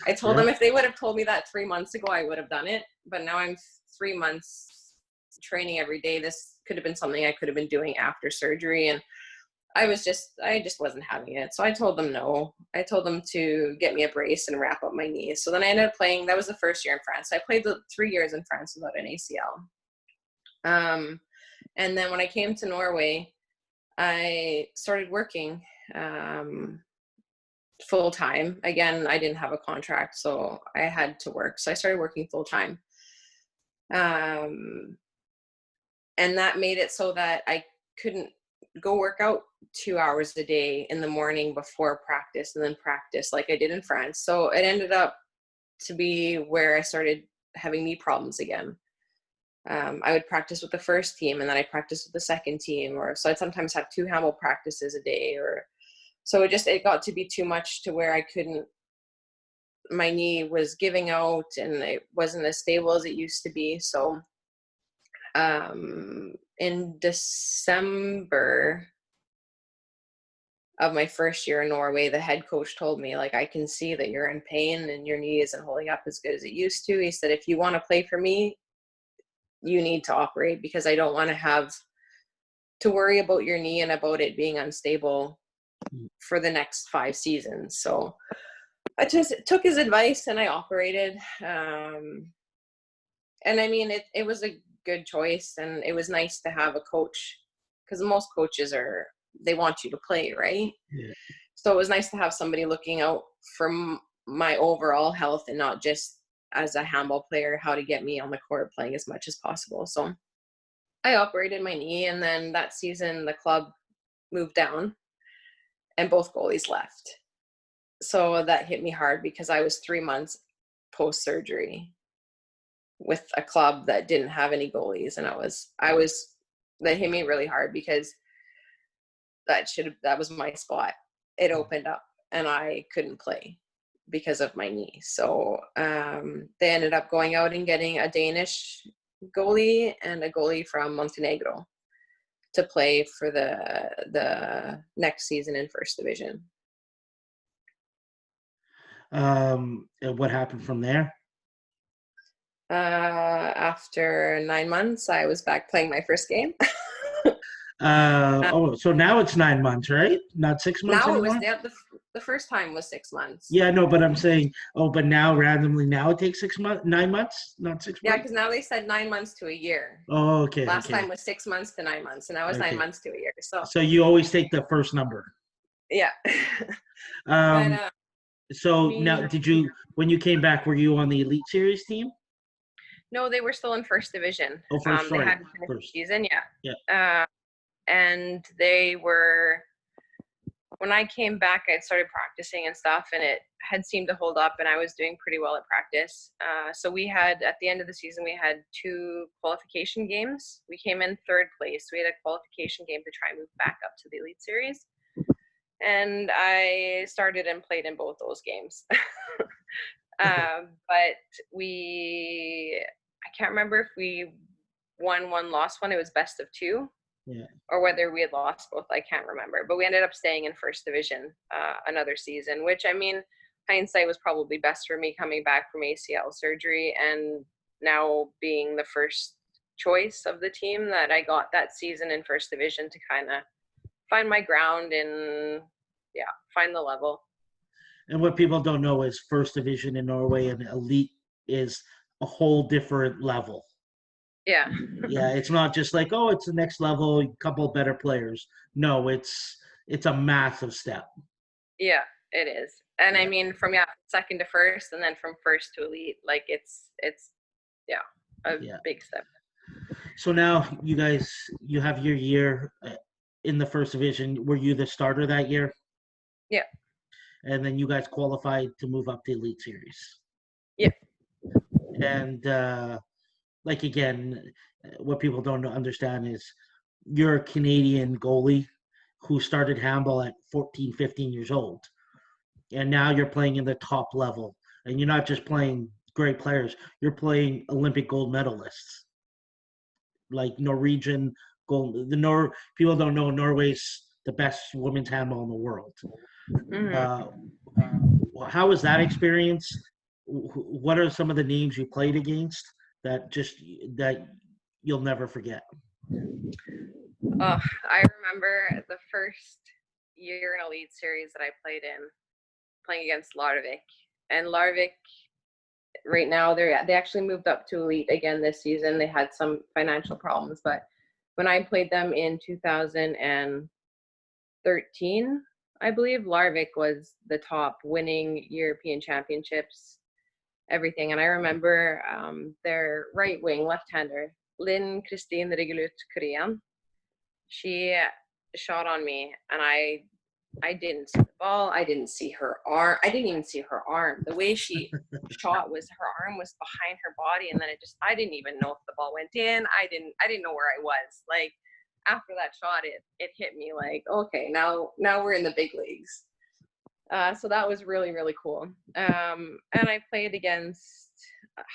Speaker 2: I told them if they would have told me that 3 months ago, I would have done it. But now I'm 3 months training every day. This could have been something I could have been doing after surgery. And I just wasn't having it. So I told them no. I told them to get me a brace and wrap up my knee. So then I ended up playing. That was the first year in France. I played the 3 years in France without an ACL. And then when I came to Norway, I started working full time. Again, I didn't have a contract, so I had to work. So I started working full time. And that made it so that I couldn't go work out 2 hours a day in the morning before practice and then practice like I did in France. So it ended up to be where I started having knee problems again. I would practice with the first team and then I practiced with the second team, or so I'd sometimes have 2 handball practices a day, or so it got to be too much to where I couldn't, my knee was giving out and it wasn't as stable as it used to be. So in December of my first year in Norway, the head coach told me, like, I can see that you're in pain and your knee isn't holding up as good as it used to. He said, if you want to play for me, you need to operate, because I don't want to have to worry about your knee and about it being unstable for the next 5 seasons. So I just took his advice and I operated. And I mean, it was a good choice, and it was nice to have a coach, because most coaches they want you to play, right?
Speaker 1: Yeah.
Speaker 2: So it was nice to have somebody looking out for my overall health and not just as a handball player, how to get me on the court playing as much as possible. So I operated my knee, and then that season the club moved down and both goalies left. So that hit me hard, because I was 3 months post-surgery with a club that didn't have any goalies, and that hit me really hard, because that was my spot. It opened up and I couldn't play because of my knee. So they ended up going out and getting a Danish goalie and a goalie from Montenegro to play for the next season in First Division.
Speaker 1: And what happened from there?
Speaker 2: After 9 months, I was back playing my first game.
Speaker 1: So now it's 9 months, right? Not 6 months
Speaker 2: Now
Speaker 1: anymore?
Speaker 2: it was the first time was 6 months.
Speaker 1: Yeah, no, but I'm saying, but now randomly now it takes 9 months, not 6 months?
Speaker 2: Yeah, because now they said 9 months to a year.
Speaker 1: Oh, okay.
Speaker 2: Last time was 6 months to 9 months, and now it's 9 months to a year.
Speaker 1: So you always take the first number.
Speaker 2: Yeah.
Speaker 1: So now, when you came back, were you on the Elite Series team?
Speaker 2: No, they were still in First Division.
Speaker 1: Oh, first, sorry.
Speaker 2: They hadn't finished the season, yeah.
Speaker 1: Yeah.
Speaker 2: And they were, when I came back, I had started practicing and stuff, and it had seemed to hold up, and I was doing pretty well at practice. So we had, at the end of the season, we had 2 qualification games. We came in 3rd place. We had a qualification game to try and move back up to the Elite Series. And I started and played in both those games. But I can't remember if we won one, lost one. It was best of 2.
Speaker 1: Yeah.
Speaker 2: Or whether we had lost both, I can't remember. But we ended up staying in First Division another season, which, I mean, hindsight was probably best for me coming back from ACL surgery and now being the first choice of the team, that I got that season in First Division to kind of find my ground and, find the level.
Speaker 1: And what people don't know is first division in Norway and elite is a whole different level.
Speaker 2: Yeah.
Speaker 1: Yeah, it's not just like, oh, it's the next level, a couple better players. No, it's a massive step.
Speaker 2: Yeah, it is. And I
Speaker 1: Yeah.
Speaker 2: mean, from second to first, and then from first to elite, like it's a
Speaker 1: Yeah.
Speaker 2: big step.
Speaker 1: So now you have your year in the first division. Were you the starter that year?
Speaker 2: Yeah.
Speaker 1: And then you guys qualified to move up to elite series.
Speaker 2: Yeah.
Speaker 1: And like again, what people don't understand is you're a Canadian goalie who started handball at 14, 15 years old. And now you're playing in the top level. And you're not just playing great players, you're playing Olympic gold medalists. Like Norwegian gold. People don't know Norway's the best women's handball in the world. How was that experience? What are some of the names you played against that you'll never forget?
Speaker 2: Oh, I remember the first year in elite series that I played in, playing against Larvik. And Larvik, right now, they actually moved up to elite again this season. They had some financial problems, but when I played them in 2013, I believe, Larvik was the top, winning European championships, everything. And I remember their right wing, left-hander, Lynn Christine Regulut Korean. She shot on me, and I didn't see the ball. I didn't see her arm. I didn't even see her arm. The way she shot was her arm was behind her body, and then I didn't even know if the ball went in. I didn't know where I was. Like, after that shot, it hit me like, okay, now we're in the big leagues. So that was really, really cool. And I played against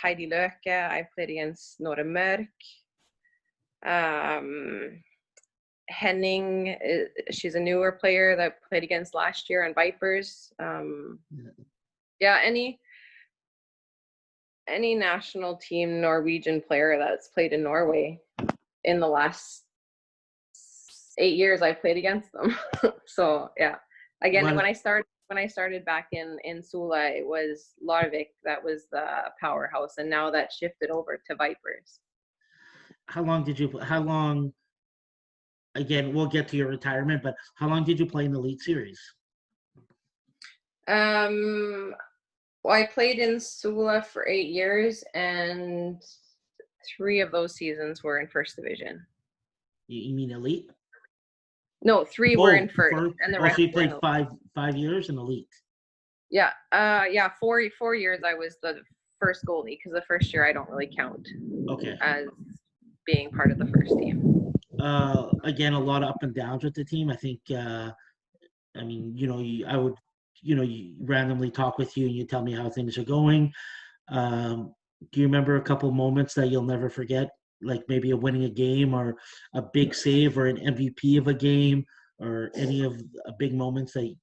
Speaker 2: Heidi Løke. I played against Nora Mørk. Henning, she's a newer player that played against last year on Vipers. Any national team Norwegian player that's played in Norway in the last 8 years, I played against them. So yeah, again, when I started back in Sula, it was Larvik that was the powerhouse, and now that shifted over to Vipers.
Speaker 1: How long? Again, we'll get to your retirement, but how long did you play in the elite series?
Speaker 2: Well, I played in Sula for 8 years, and 3 of those seasons were in first division.
Speaker 1: You mean elite?
Speaker 2: No, 3 were in first, and the rest.
Speaker 1: So you played 5 years in elite.
Speaker 2: Yeah, 4 years I was the first goalie, because the first year I don't really count.
Speaker 1: Okay.
Speaker 2: As being part of the first team.
Speaker 1: Again, a lot of up and downs with the team. I think. I mean, I would, you randomly talk with you and you tell me how things are going. Do you remember a couple moments that you'll never forget? Like maybe winning a game or a big save or an MVP of a game or any of the big moments that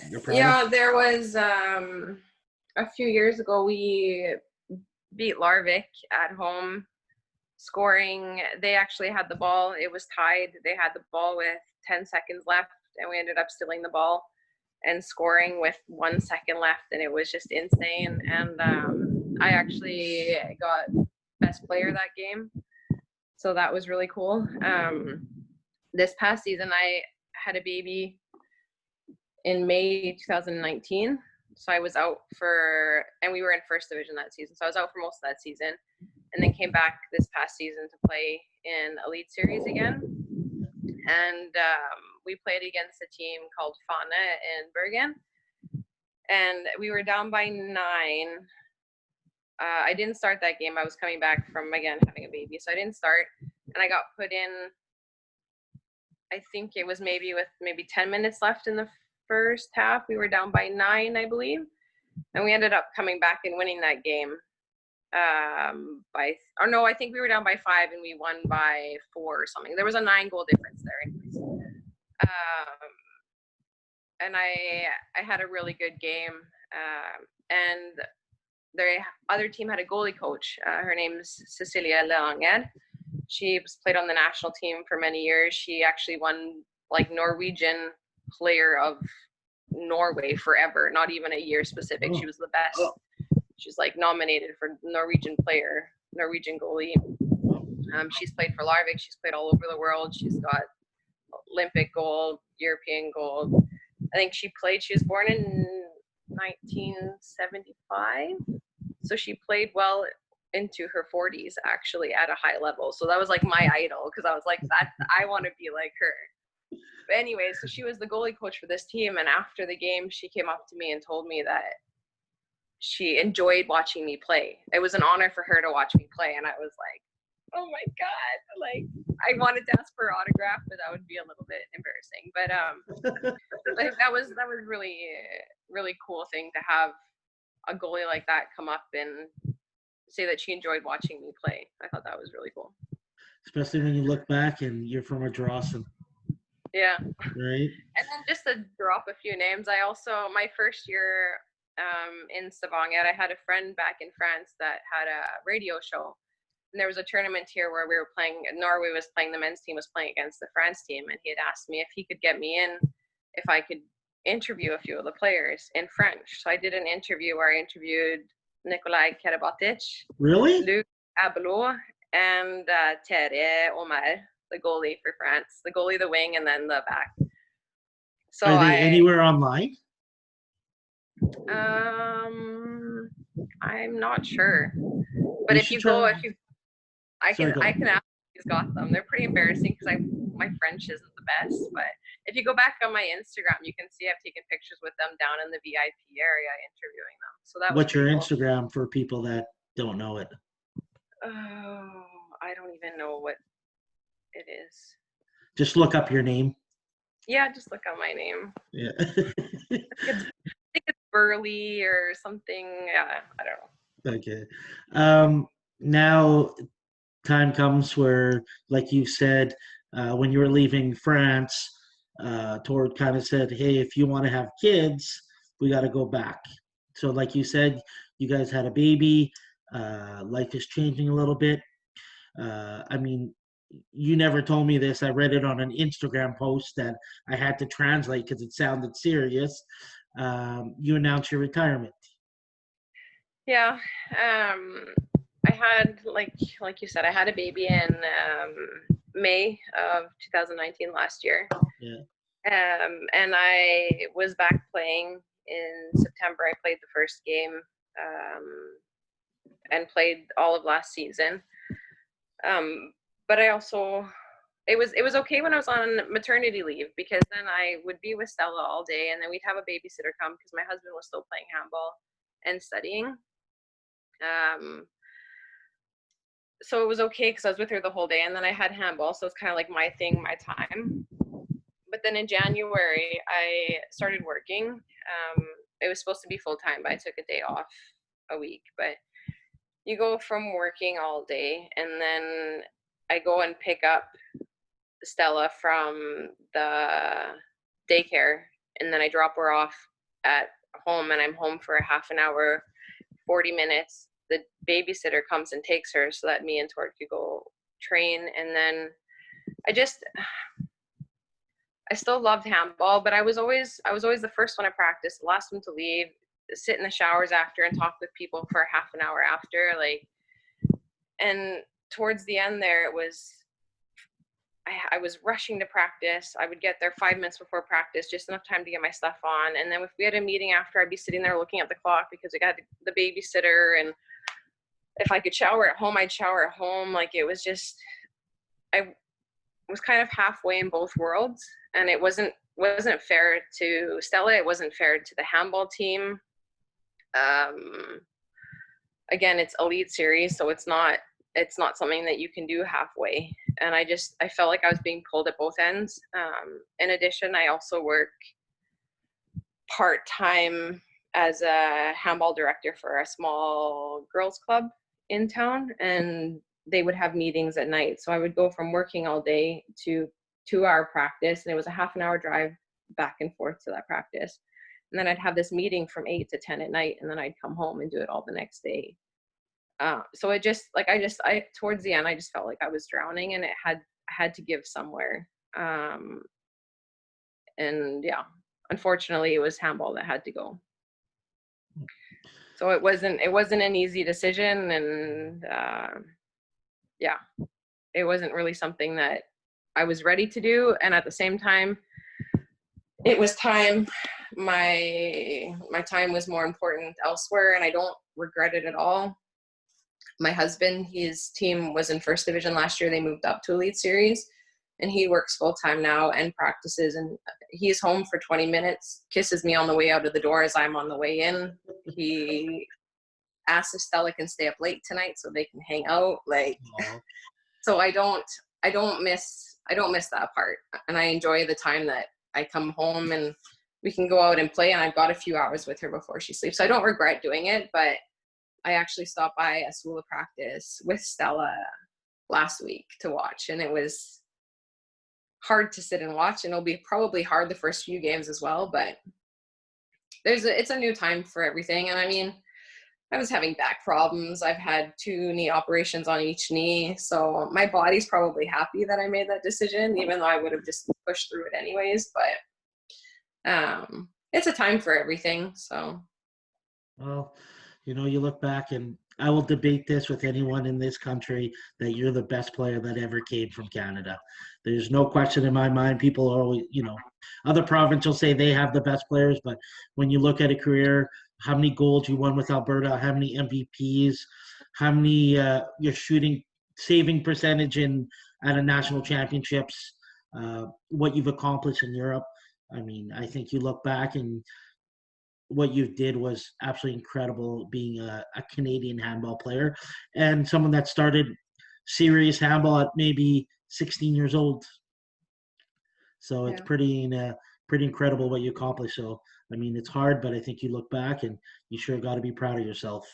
Speaker 1: you're proud of?
Speaker 2: Yeah, there was a few years ago we beat Larvik at home, scoring. They actually had the ball. It was tied. They had the ball with 10 seconds left, and we ended up stealing the ball and scoring with 1 second left, and it was just insane. And I actually got best player that game, so that was really cool. This past season I had a baby in May 2019, so I was out and we were in first division that season, so I was out for most of that season, and then came back this past season to play in elite series again. And we played against a team called Fane in Bergen, and we were down by 9. I didn't start that game. I was coming back from, again, having a baby, so I didn't start, and I got put in, I think it was maybe 10 minutes left in the first half. We were down by 9, I believe, and we ended up coming back and winning that game. I think we were down by 5 and we won by 4 or something. There was a 9-goal difference there anyways. And I had a really good game. And the other team had a goalie coach. Her name's Cecilia Leanger. She played on the national team for many years. She actually won like Norwegian player of Norway forever, not even a year specific. She was the best. She's like nominated for Norwegian goalie. She's played for Larvik. She's played all over the world. She's got Olympic gold, European gold. I think she was born in 1975. So she played well into her 40s actually at a high level. So that was like my idol, because I was like, I want to be like her. But anyway, so she was the goalie coach for this team, and after the game she came up to me and told me that she enjoyed watching me play. It was an honor for her to watch me play, and I was like, oh my God, like I wanted to ask for her autograph, but that would be a little bit embarrassing. But like that was really cool thing to have a goalie like that come up and say that she enjoyed watching me play. I thought that was really cool.
Speaker 1: Especially when you look back and you're from a Drawson.
Speaker 2: Yeah.
Speaker 1: Right.
Speaker 2: And then just to drop a few names, I also, my first year in Stavanger, I had a friend back in France that had a radio show. And there was a tournament here where we were playing, Norway was playing, the men's team was playing against the France team. And he had asked me if he could get me in, if I could interview a few of the players in French. So I did an interview where I interviewed Nikolai Karabatic,
Speaker 1: really?
Speaker 2: Luc Abelot, and Thierry Omer, the goalie for France, the goalie, the wing, and then the back. So
Speaker 1: are they anywhere online?
Speaker 2: I'm not sure, but if you go, I can ask if he's got them. They're pretty embarrassing because my French isn't the best, but if you go back on my Instagram, you can see I've taken pictures with them down in the VIP area interviewing them. So that was
Speaker 1: What's your
Speaker 2: cool.
Speaker 1: Instagram for people that don't know it?
Speaker 2: Oh, I don't even know what it is.
Speaker 1: Just look up your name.
Speaker 2: Yeah, just look up my name.
Speaker 1: Yeah.
Speaker 2: I think it's Burley or something. Yeah, I don't know.
Speaker 1: Okay. Now time comes where, like you said, when you were leaving France, Tord kind of said, hey, if you want to have kids, we got to go back. So like you said, you guys had a baby. Life is changing a little bit. I mean, you never told me this. I read it on an Instagram post that I had to translate because it sounded serious. You announced your retirement.
Speaker 2: Yeah. I had, like you said, I had a baby in May of 2019 last year.
Speaker 1: Yeah.
Speaker 2: And I was back playing in September. I played the first game and played all of last season. But I also, it was okay when I was on maternity leave, because then I would be with Stella all day, and then we'd have a babysitter come because my husband was still playing handball and studying. So it was okay because I was with her the whole day, and then I had handball, so it's kind of like my thing, my time. But then in January, I started working. It was supposed to be full-time, but I took a day off a week. But you go from working all day, and then I go and pick up Stella from the daycare, and then I drop her off at home, and I'm home for a half an hour, 40 minutes. The babysitter comes and takes her so that me and Tord could go train. And then I still loved handball, but I was always the first one to practice, the last one to leave, sit in the showers after and talk with people for half an hour after, like. And towards the end there, it was, I was rushing to practice. I would get there 5 minutes before practice, just enough time to get my stuff on. And then if we had a meeting after, I'd be sitting there looking at the clock because I got the babysitter, and if I could shower at home, I'd shower at home. Like, it was just, I was kind of halfway in both worlds, and it wasn't fair to Stella. It wasn't fair to the handball team. Again, it's elite series, so it's not something that you can do halfway. And I felt like I was being pulled at both ends. In addition, I also work part-time as a handball director for a small girls club in town, and they would have meetings at night. So I would go from working all day to 2-hour practice, and it was a half an hour drive back and forth to that practice. And then I'd have this meeting from 8 to 10 at night, and then I'd come home and do it all the next day. So it just, like, I towards the end, I just felt like I was drowning, and I had to give somewhere. And yeah, unfortunately, it was handball that had to go. So it wasn't an easy decision, and yeah, it wasn't really something that I was ready to do. And at the same time, it was time. My time was more important elsewhere, and I don't regret it at all. My husband, his team was in first division last year. They moved up to Elite Series, and he works full time now and practices. And he's home for 20 minutes, kisses me on the way out of the door as I'm on the way in. He asks if Stella can stay up late tonight so they can hang out. Like, so I don't miss that part, and I enjoy the time that I come home and we can go out and play. And I've got a few hours with her before she sleeps, so I don't regret doing it. But I actually stopped by a school of practice with Stella last week to watch, and it was hard to sit and watch, and it'll be probably hard the first few games as well. But it's a new time for everything. And I mean, I was having back problems. I've had 2 knee operations on each knee, so my body's probably happy that I made that decision, even though I would have just pushed through it anyways. But it's a time for everything. So,
Speaker 1: well, you know, you look back, and I will debate this with anyone in this country, that you're the best player that ever came from Canada. There's no question in my mind. People are always, you know, other provinces say they have the best players, but when you look at a career, how many goals you won with Alberta, how many MVPs, how many your saving percentage at a national championships, what you've accomplished in Europe. I mean, I think you look back and what you did was absolutely incredible, being a Canadian handball player and someone that started serious handball at maybe 16 years old. So it's pretty incredible what you accomplished. So, I mean, it's hard, but I think you look back and you sure got to be proud of yourself.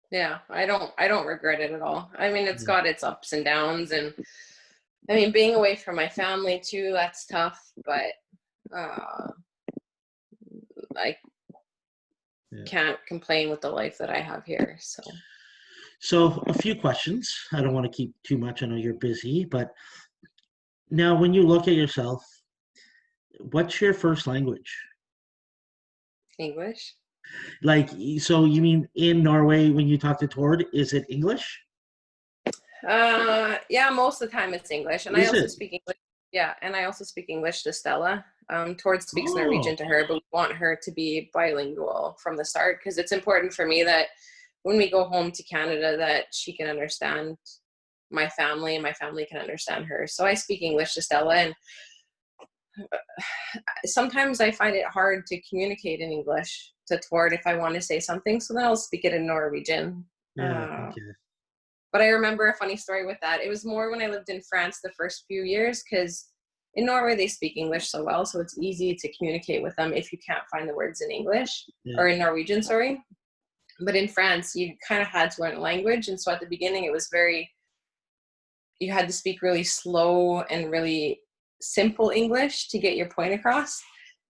Speaker 2: Yeah, I don't regret it at all. I mean, it's got its ups and downs, and I mean, being away from my family too, that's tough, but I can't complain with the life that I have here.
Speaker 1: So a few questions. I don't want to keep too much. I know you're busy, but now when you look at yourself, what's your first language?
Speaker 2: English.
Speaker 1: Like, so you mean in Norway when you talk to Tord, is it English?
Speaker 2: Yeah, most of the time it's English, and I also speak English. Yeah, and I also speak English to Stella. Tord speaks Norwegian to her, but we want her to be bilingual from the start, because it's important for me that when we go home to Canada that she can understand my family and my family can understand her. So I speak English to Stella, and sometimes I find it hard to communicate in English to Tord if I want to say something, so then I'll speak it in Norwegian.
Speaker 1: Okay.
Speaker 2: But I remember a funny story with that. It was more when I lived in France the first few years, because in Norway they speak English so well, so it's easy to communicate with them if you can't find the words in English or in Norwegian, sorry. But in France, you kind of had to learn a language, and so at the beginning it was you had to speak really slow and really simple English to get your point across.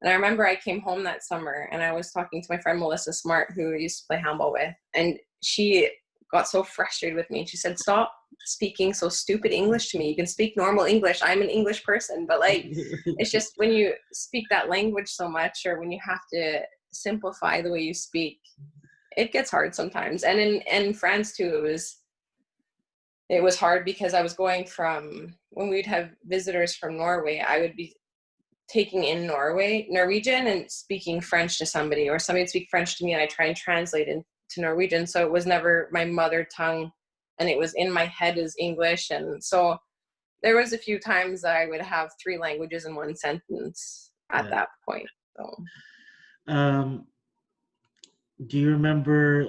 Speaker 2: And I remember I came home that summer and I was talking to my friend Melissa Smart, who I used to play handball with, and she got so frustrated with me. She said, "Stop speaking so stupid English to me. You can speak normal English. I'm an English person." But like, it's just when you speak that language so much, or when you have to simplify the way you speak, it gets hard sometimes. And in France too, it was hard, because I was going from, when we'd have visitors from Norway, I would be taking in Norwegian and speaking French to somebody, or somebody would speak French to me and I try and translate into Norwegian. So it was never my mother tongue, and it was in my head as English. And so there was a few times that I would have 3 languages in one sentence at that point. So
Speaker 1: do you remember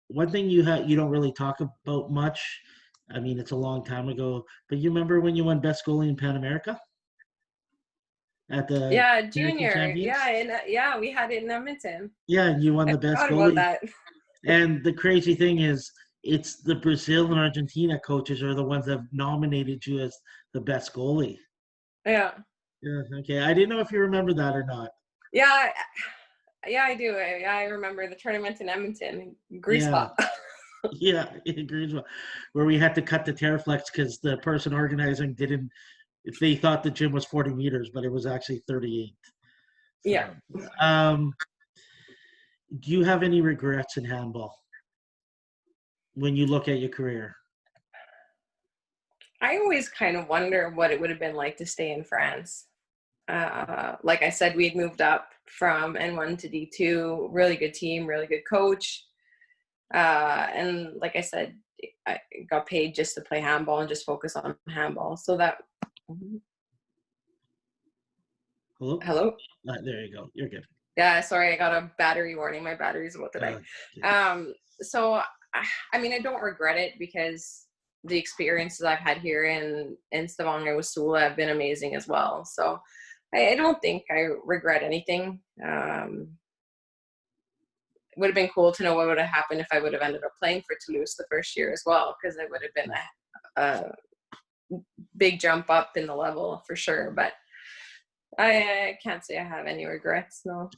Speaker 1: one thing you don't really talk about much? I mean, it's a long time ago, but you remember when you won best goalie in Pan America at the
Speaker 2: junior
Speaker 1: Champions?
Speaker 2: We had it in Edmonton.
Speaker 1: Yeah, and you won the best goalie.
Speaker 2: About that.
Speaker 1: And the crazy thing is, it's the Brazil and Argentina coaches are the ones that have nominated you as the best goalie.
Speaker 2: Yeah.
Speaker 1: Okay. I didn't know if you remember that or not.
Speaker 2: Yeah, I do. I remember the tournament in Edmonton, Greaseball.
Speaker 1: Yeah, Greaseball, where we had to cut the Terraflex because the person organizing they thought the gym was 40 meters, but it was actually 38.
Speaker 2: Yeah.
Speaker 1: Do you have any regrets in handball when you look at your career?
Speaker 2: I always kind of wonder what it would have been like to stay in France. Like I said, we'd moved up from N1 to D2, really good team, really good coach. And like I said, I got paid just to play handball and just focus on handball. So that.
Speaker 1: Hello?
Speaker 2: Hello?
Speaker 1: There you go. You're good.
Speaker 2: Yeah, sorry, I got a battery warning. My battery's about to die.
Speaker 1: Okay.
Speaker 2: So, I mean, I don't regret it because the experiences I've had here in Stavanger with Sula have been amazing as well. So I don't think I regret anything. It would have been cool to know what would have happened if I would have ended up playing for Toulouse the first year as well, because it would have been a big jump up in the level for sure. But I can't say I have any regrets, no.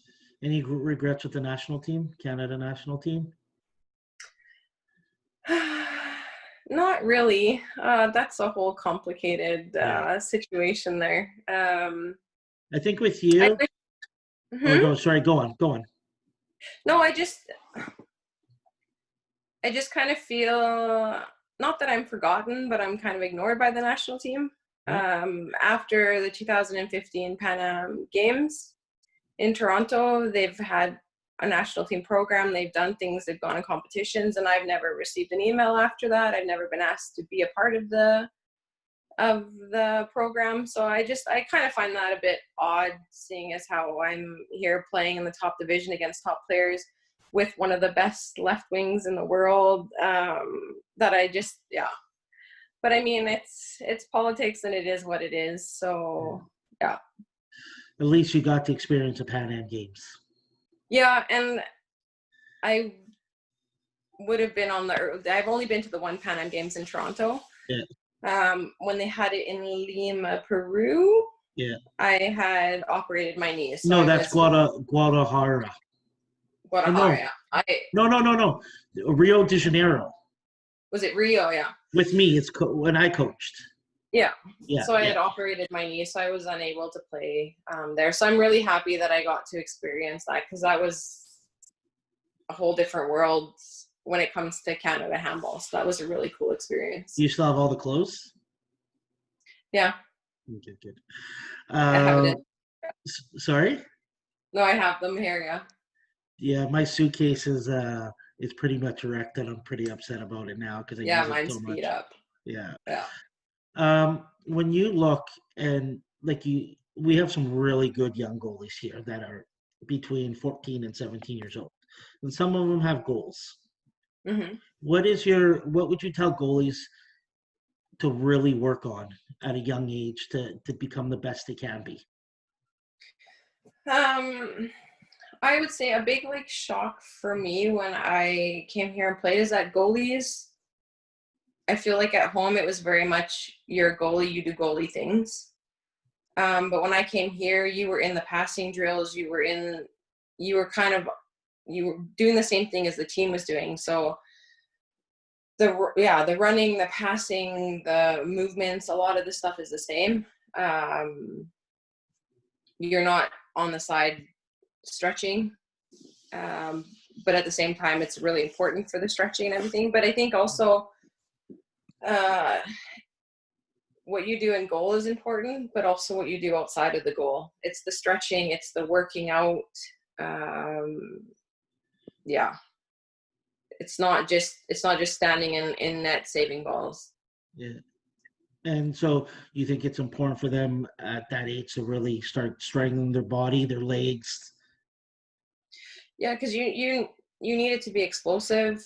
Speaker 1: Any regrets with the national team, Canada national team?
Speaker 2: Not really. That's a whole complicated situation there.
Speaker 1: I think with you. Sorry, go on.
Speaker 2: No, I just kind of feel, not that I'm forgotten, but I'm kind of ignored by the national team. After the 2015 Pan Am Games in Toronto, they've had a national team program. They've done things. They've gone in competitions, and I've never received an email after that. I've never been asked to be a part of the program. So I kind of find that a bit odd, seeing as how I'm here playing in the top division against top players with one of the best left wings in the world. That I just, yeah. But I mean, it's politics, and it is what it is. So yeah.
Speaker 1: At least you got to experience the Pan Am Games.
Speaker 2: Yeah, and I would have been I've only been to the one Pan Am Games in Toronto.
Speaker 1: Yeah.
Speaker 2: When they had it in Lima, Peru.
Speaker 1: Yeah.
Speaker 2: I had operated my knee. So
Speaker 1: no, that's Guadalajara.
Speaker 2: Guadalajara.
Speaker 1: No. Rio de Janeiro.
Speaker 2: Was it Rio? Yeah.
Speaker 1: With me, it's when I coached.
Speaker 2: Yeah. So I had operated my knee, so I was unable to play there. So I'm really happy that I got to experience that, because that was a whole different world when it comes to Canada handball. So that was a really cool experience.
Speaker 1: You still have all the clothes?
Speaker 2: Yeah.
Speaker 1: Good.
Speaker 2: I have it.
Speaker 1: Sorry?
Speaker 2: No, I have them here. Yeah.
Speaker 1: Yeah, my suitcase is pretty much wrecked, and I'm pretty upset about it now because I use it so much.
Speaker 2: Mine's beat up.
Speaker 1: Yeah.
Speaker 2: Yeah.
Speaker 1: When you look and we have some really good young goalies here that are between 14 and 17 years old, and some of them have goals.
Speaker 2: Mm-hmm.
Speaker 1: What would you tell goalies to really work on at a young age to become the best they can be?
Speaker 2: I would say a big shock for me when I came here and played is that goalies, I feel like at home it was very much you're a goalie, you do goalie things. But when I came here, you were in the passing drills, you were doing the same thing as the team was doing. So the running, the passing, the movements, a lot of the stuff is the same. You're not on the side stretching, but at the same time it's really important for the stretching and everything. But I think also what you do in goal is important, but also what you do outside of the goal. It's the stretching, it's the working out. It's not just standing in net saving balls.
Speaker 1: Yeah. And so you think it's important for them at that age to really start strengthening their body, their legs?
Speaker 2: Yeah, because you need it to be explosive.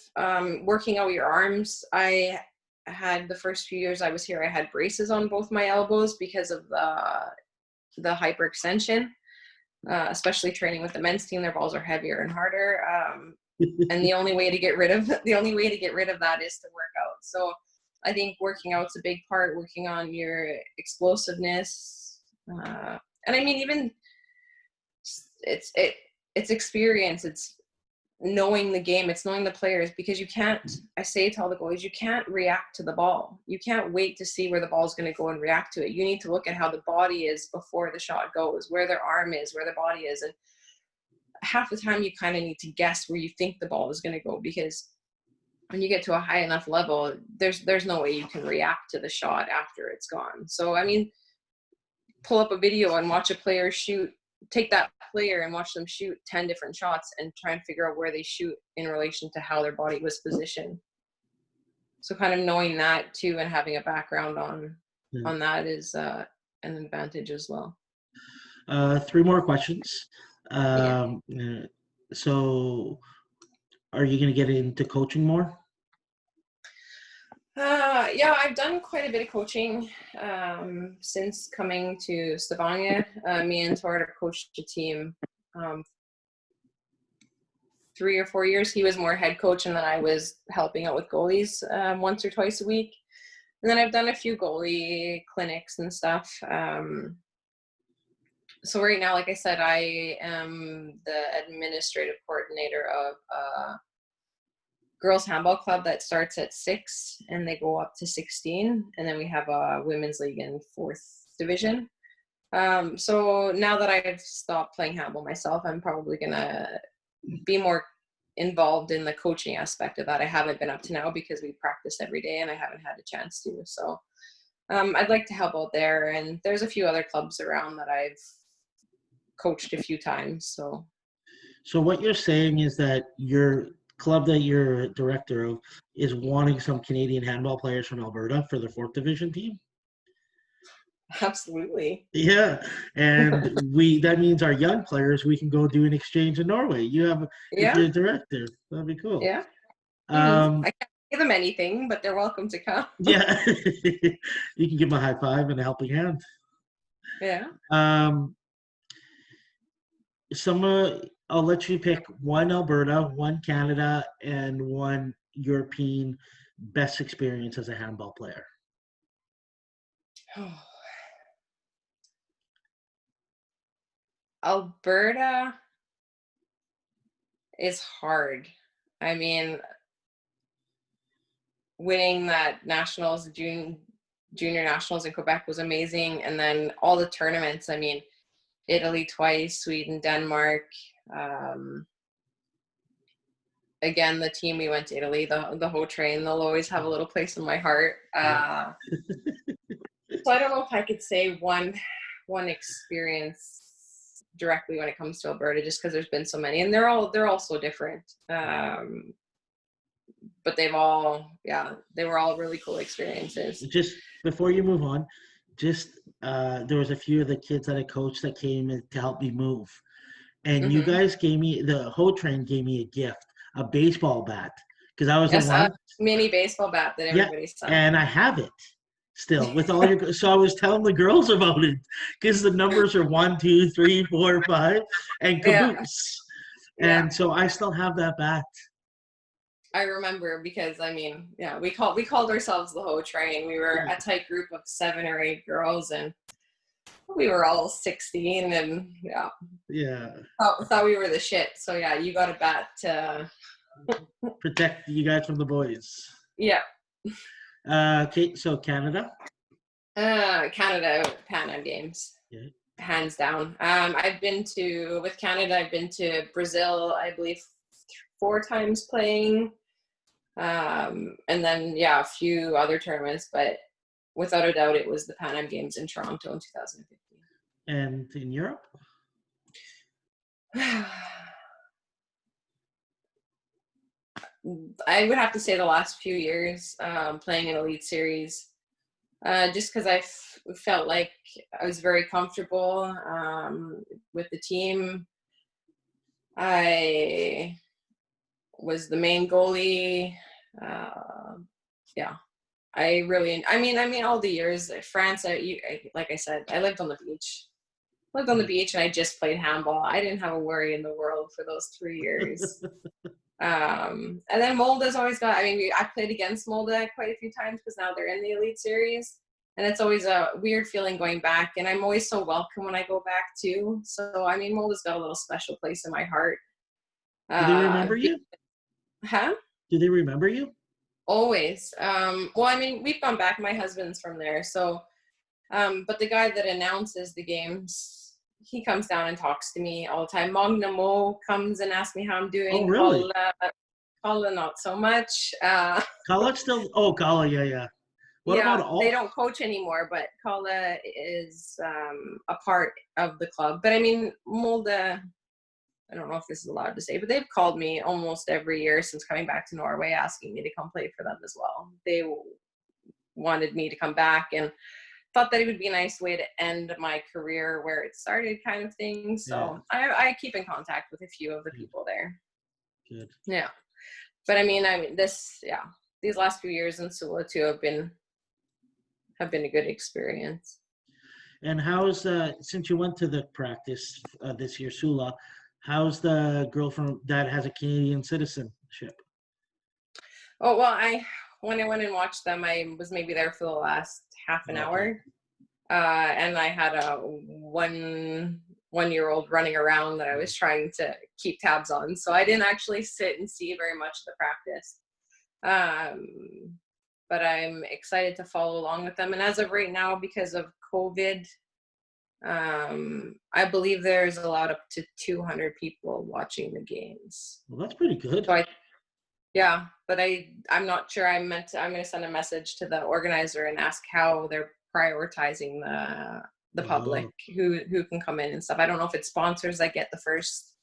Speaker 2: Working out your arms. I had the first few years I was here, I had braces on both my elbows because of the hyperextension, especially training with the men's team. Their balls are heavier and harder. And the only way to get rid of that is to work out. So I think working out's a big part, working on your explosiveness. And I mean, even it's experience. It's knowing the game, it's knowing the players, because you can't, I say to all the goalies, you can't react to the ball. You can't wait to see where the ball is going to go and react to it. You need to look at how the body is before the shot goes, where their arm is, where their body is. And half the time you kind of need to guess where you think the ball is going to go, because when you get to a high enough level, there's no way you can react to the shot after it's gone. So, I mean, pull up a video and watch a player shoot, take that player and watch them shoot 10 different shots and try and figure out where they shoot in relation to how their body was positioned. So kind of knowing that too, and having a background on that is an advantage as well.
Speaker 1: 3 more questions. So are you going to get into coaching more?
Speaker 2: Yeah, I've done quite a bit of coaching since coming to Stavanger. Me and Tord have coached a team 3 or 4 years. He was more head coach, and then I was helping out with goalies once or twice a week. And then I've done a few goalie clinics and stuff. So right now, like I said, I am the administrative coordinator of girls handball club that starts at 6 and they go up to 16, and then we have a women's league in 4th division. So now that I've stopped playing handball myself, I'm probably gonna be more involved in the coaching aspect of that. I haven't been up to now because we practice every day and I haven't had a chance to. So I'd like to help out there, and there's a few other clubs around that I've coached a few times. So
Speaker 1: what you're saying is that your club that you're director of is wanting some Canadian handball players from Alberta for the 4th division team?
Speaker 2: Absolutely.
Speaker 1: Yeah, and that means our young players, we can go do an exchange in Norway. If you're a director, that'd be cool.
Speaker 2: Yeah. I can't give them anything, but they're welcome to come.
Speaker 1: Yeah, you can give them a high five and a helping hand.
Speaker 2: Yeah.
Speaker 1: I'll let you pick 1 Alberta, 1 Canada, and 1 European best experience as a handball player.
Speaker 2: Alberta is hard. I mean, winning that nationals, junior nationals in Quebec was amazing. And then all the tournaments, I mean, Italy twice, Sweden, Denmark. Again, the team we went to Italy, the whole train, they'll always have a little place in my heart. So I don't know if I could say one experience directly when it comes to Alberta, just because there's been so many, and they're all so different. But they were all really cool experiences.
Speaker 1: Just before you move on, there was a few of the kids that I coached that came in to help me move, and you guys the whole train gave me a gift, a baseball bat, because I was
Speaker 2: a mini baseball bat that everybody saw.
Speaker 1: And I have it still with all your. So I was telling the girls about it because the numbers are 1, 2, 3, 4, 5, and caboose. Yeah. And so I still have that bat.
Speaker 2: I remember because we called ourselves the whole train. We were a tight group of 7 or 8 girls, and we were all 16, and thought we were the shit. So yeah, you got a bat to
Speaker 1: protect you guys from the boys.
Speaker 2: Yeah.
Speaker 1: Okay, so Canada.
Speaker 2: Canada Pan Am Games. Yeah. Hands down. With Canada, I've been to Brazil, I believe 4 times playing. And then a few other tournaments, but without a doubt it was the Pan Am Games in Toronto in 2015.
Speaker 1: And in Europe?
Speaker 2: I would have to say the last few years, playing in Elite Series, just because I felt like I was very comfortable with the team. I was the main goalie. All the years, France, like I said, I lived on the beach. And I just played handball. I didn't have a worry in the world for those 3 years. And then Molde's always got, I played against Molde quite a few times because now they're in the Elite Series. And it's always a weird feeling going back. And I'm always so welcome when I go back too. So, Molde's got a little special place in my heart.
Speaker 1: Do they remember you?
Speaker 2: Huh?
Speaker 1: Do they remember you?
Speaker 2: Always. Well, I mean, we've gone back. My husband's from there, so. But the guy that announces the games, he comes down and talks to me all the time. Magna Mo comes and asks me how I'm
Speaker 1: Oh,
Speaker 2: doing.
Speaker 1: really?
Speaker 2: Kala not so much.
Speaker 1: Kala still? Oh, Kala, yeah. What about
Speaker 2: Yeah, they
Speaker 1: all?
Speaker 2: don't coach anymore, but Kala is a part of the club. But I mean, Molde, I don't know if this is allowed to say, but they've called me almost every year since coming back to Norway, asking me to come play for them as well. They wanted me to come back and thought that it would be a nice way to end my career where it started, kind of thing.
Speaker 1: Yeah,
Speaker 2: So I keep in contact with a few of the
Speaker 1: good,
Speaker 2: people there.
Speaker 1: good.
Speaker 2: Yeah. But I mean, these last few years in Sula too have been a good experience.
Speaker 1: And how's since you went to the practice this year, Sula? How's the girl from that has a Canadian citizenship?
Speaker 2: Oh, well, when I went and watched them, I was maybe there for the last half an
Speaker 1: Okay.
Speaker 2: hour. And I had a 1-year-old running around that I was trying to keep tabs on. So I didn't actually sit and see very much of the practice. But I'm excited to follow along with them. And as of right now, because of COVID, I believe there's allowed up to 200 people watching the games.
Speaker 1: Well, that's pretty good.
Speaker 2: So yeah, but I'm not sure. I'm going to send a message to the organizer and ask how they're prioritizing the public who can come in and stuff. I don't know if it's sponsors that get the first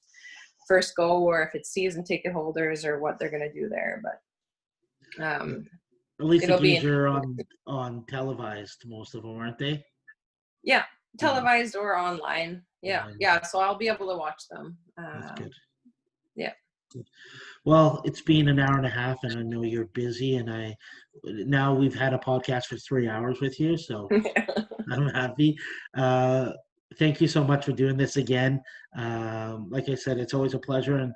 Speaker 2: go, or if it's season ticket holders, or what they're going to do there. But
Speaker 1: At least the
Speaker 2: it'll be
Speaker 1: games are on televised, most of them, aren't they?
Speaker 2: Yeah, televised or online. Yeah. So I'll be able to watch them.
Speaker 1: That's good.
Speaker 2: Yeah.
Speaker 1: Good. Well, it's been an hour and a half, and I know you're busy, and now we've had a podcast for 3 hours with you, so I'm happy. Thank you so much for doing this again. Like I said, it's always a pleasure, and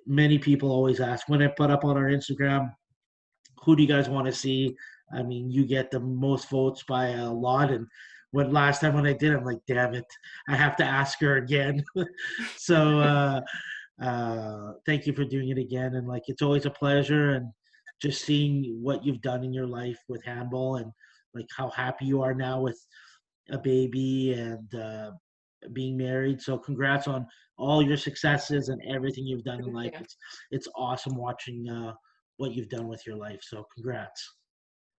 Speaker 1: many people always ask when I put up on our Instagram, who do you guys want to see? I mean, you get the most votes by a lot, and last time when I did, I'm like, damn it, I have to ask her again. So thank you for doing it again, and like it's always a pleasure, and just seeing what you've done in your life with handball, and like how happy you are now with a baby and being married. So congrats on all your successes and everything you've done in life.
Speaker 2: Yeah.
Speaker 1: It's awesome watching what you've done with your life. So congrats.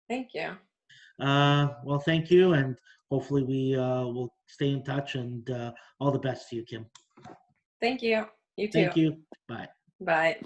Speaker 2: Thank you.
Speaker 1: Well, thank you, and hopefully we will stay in touch, and all the best to you, Kim.
Speaker 2: Thank you. You too.
Speaker 1: Thank you. Bye.
Speaker 2: Bye.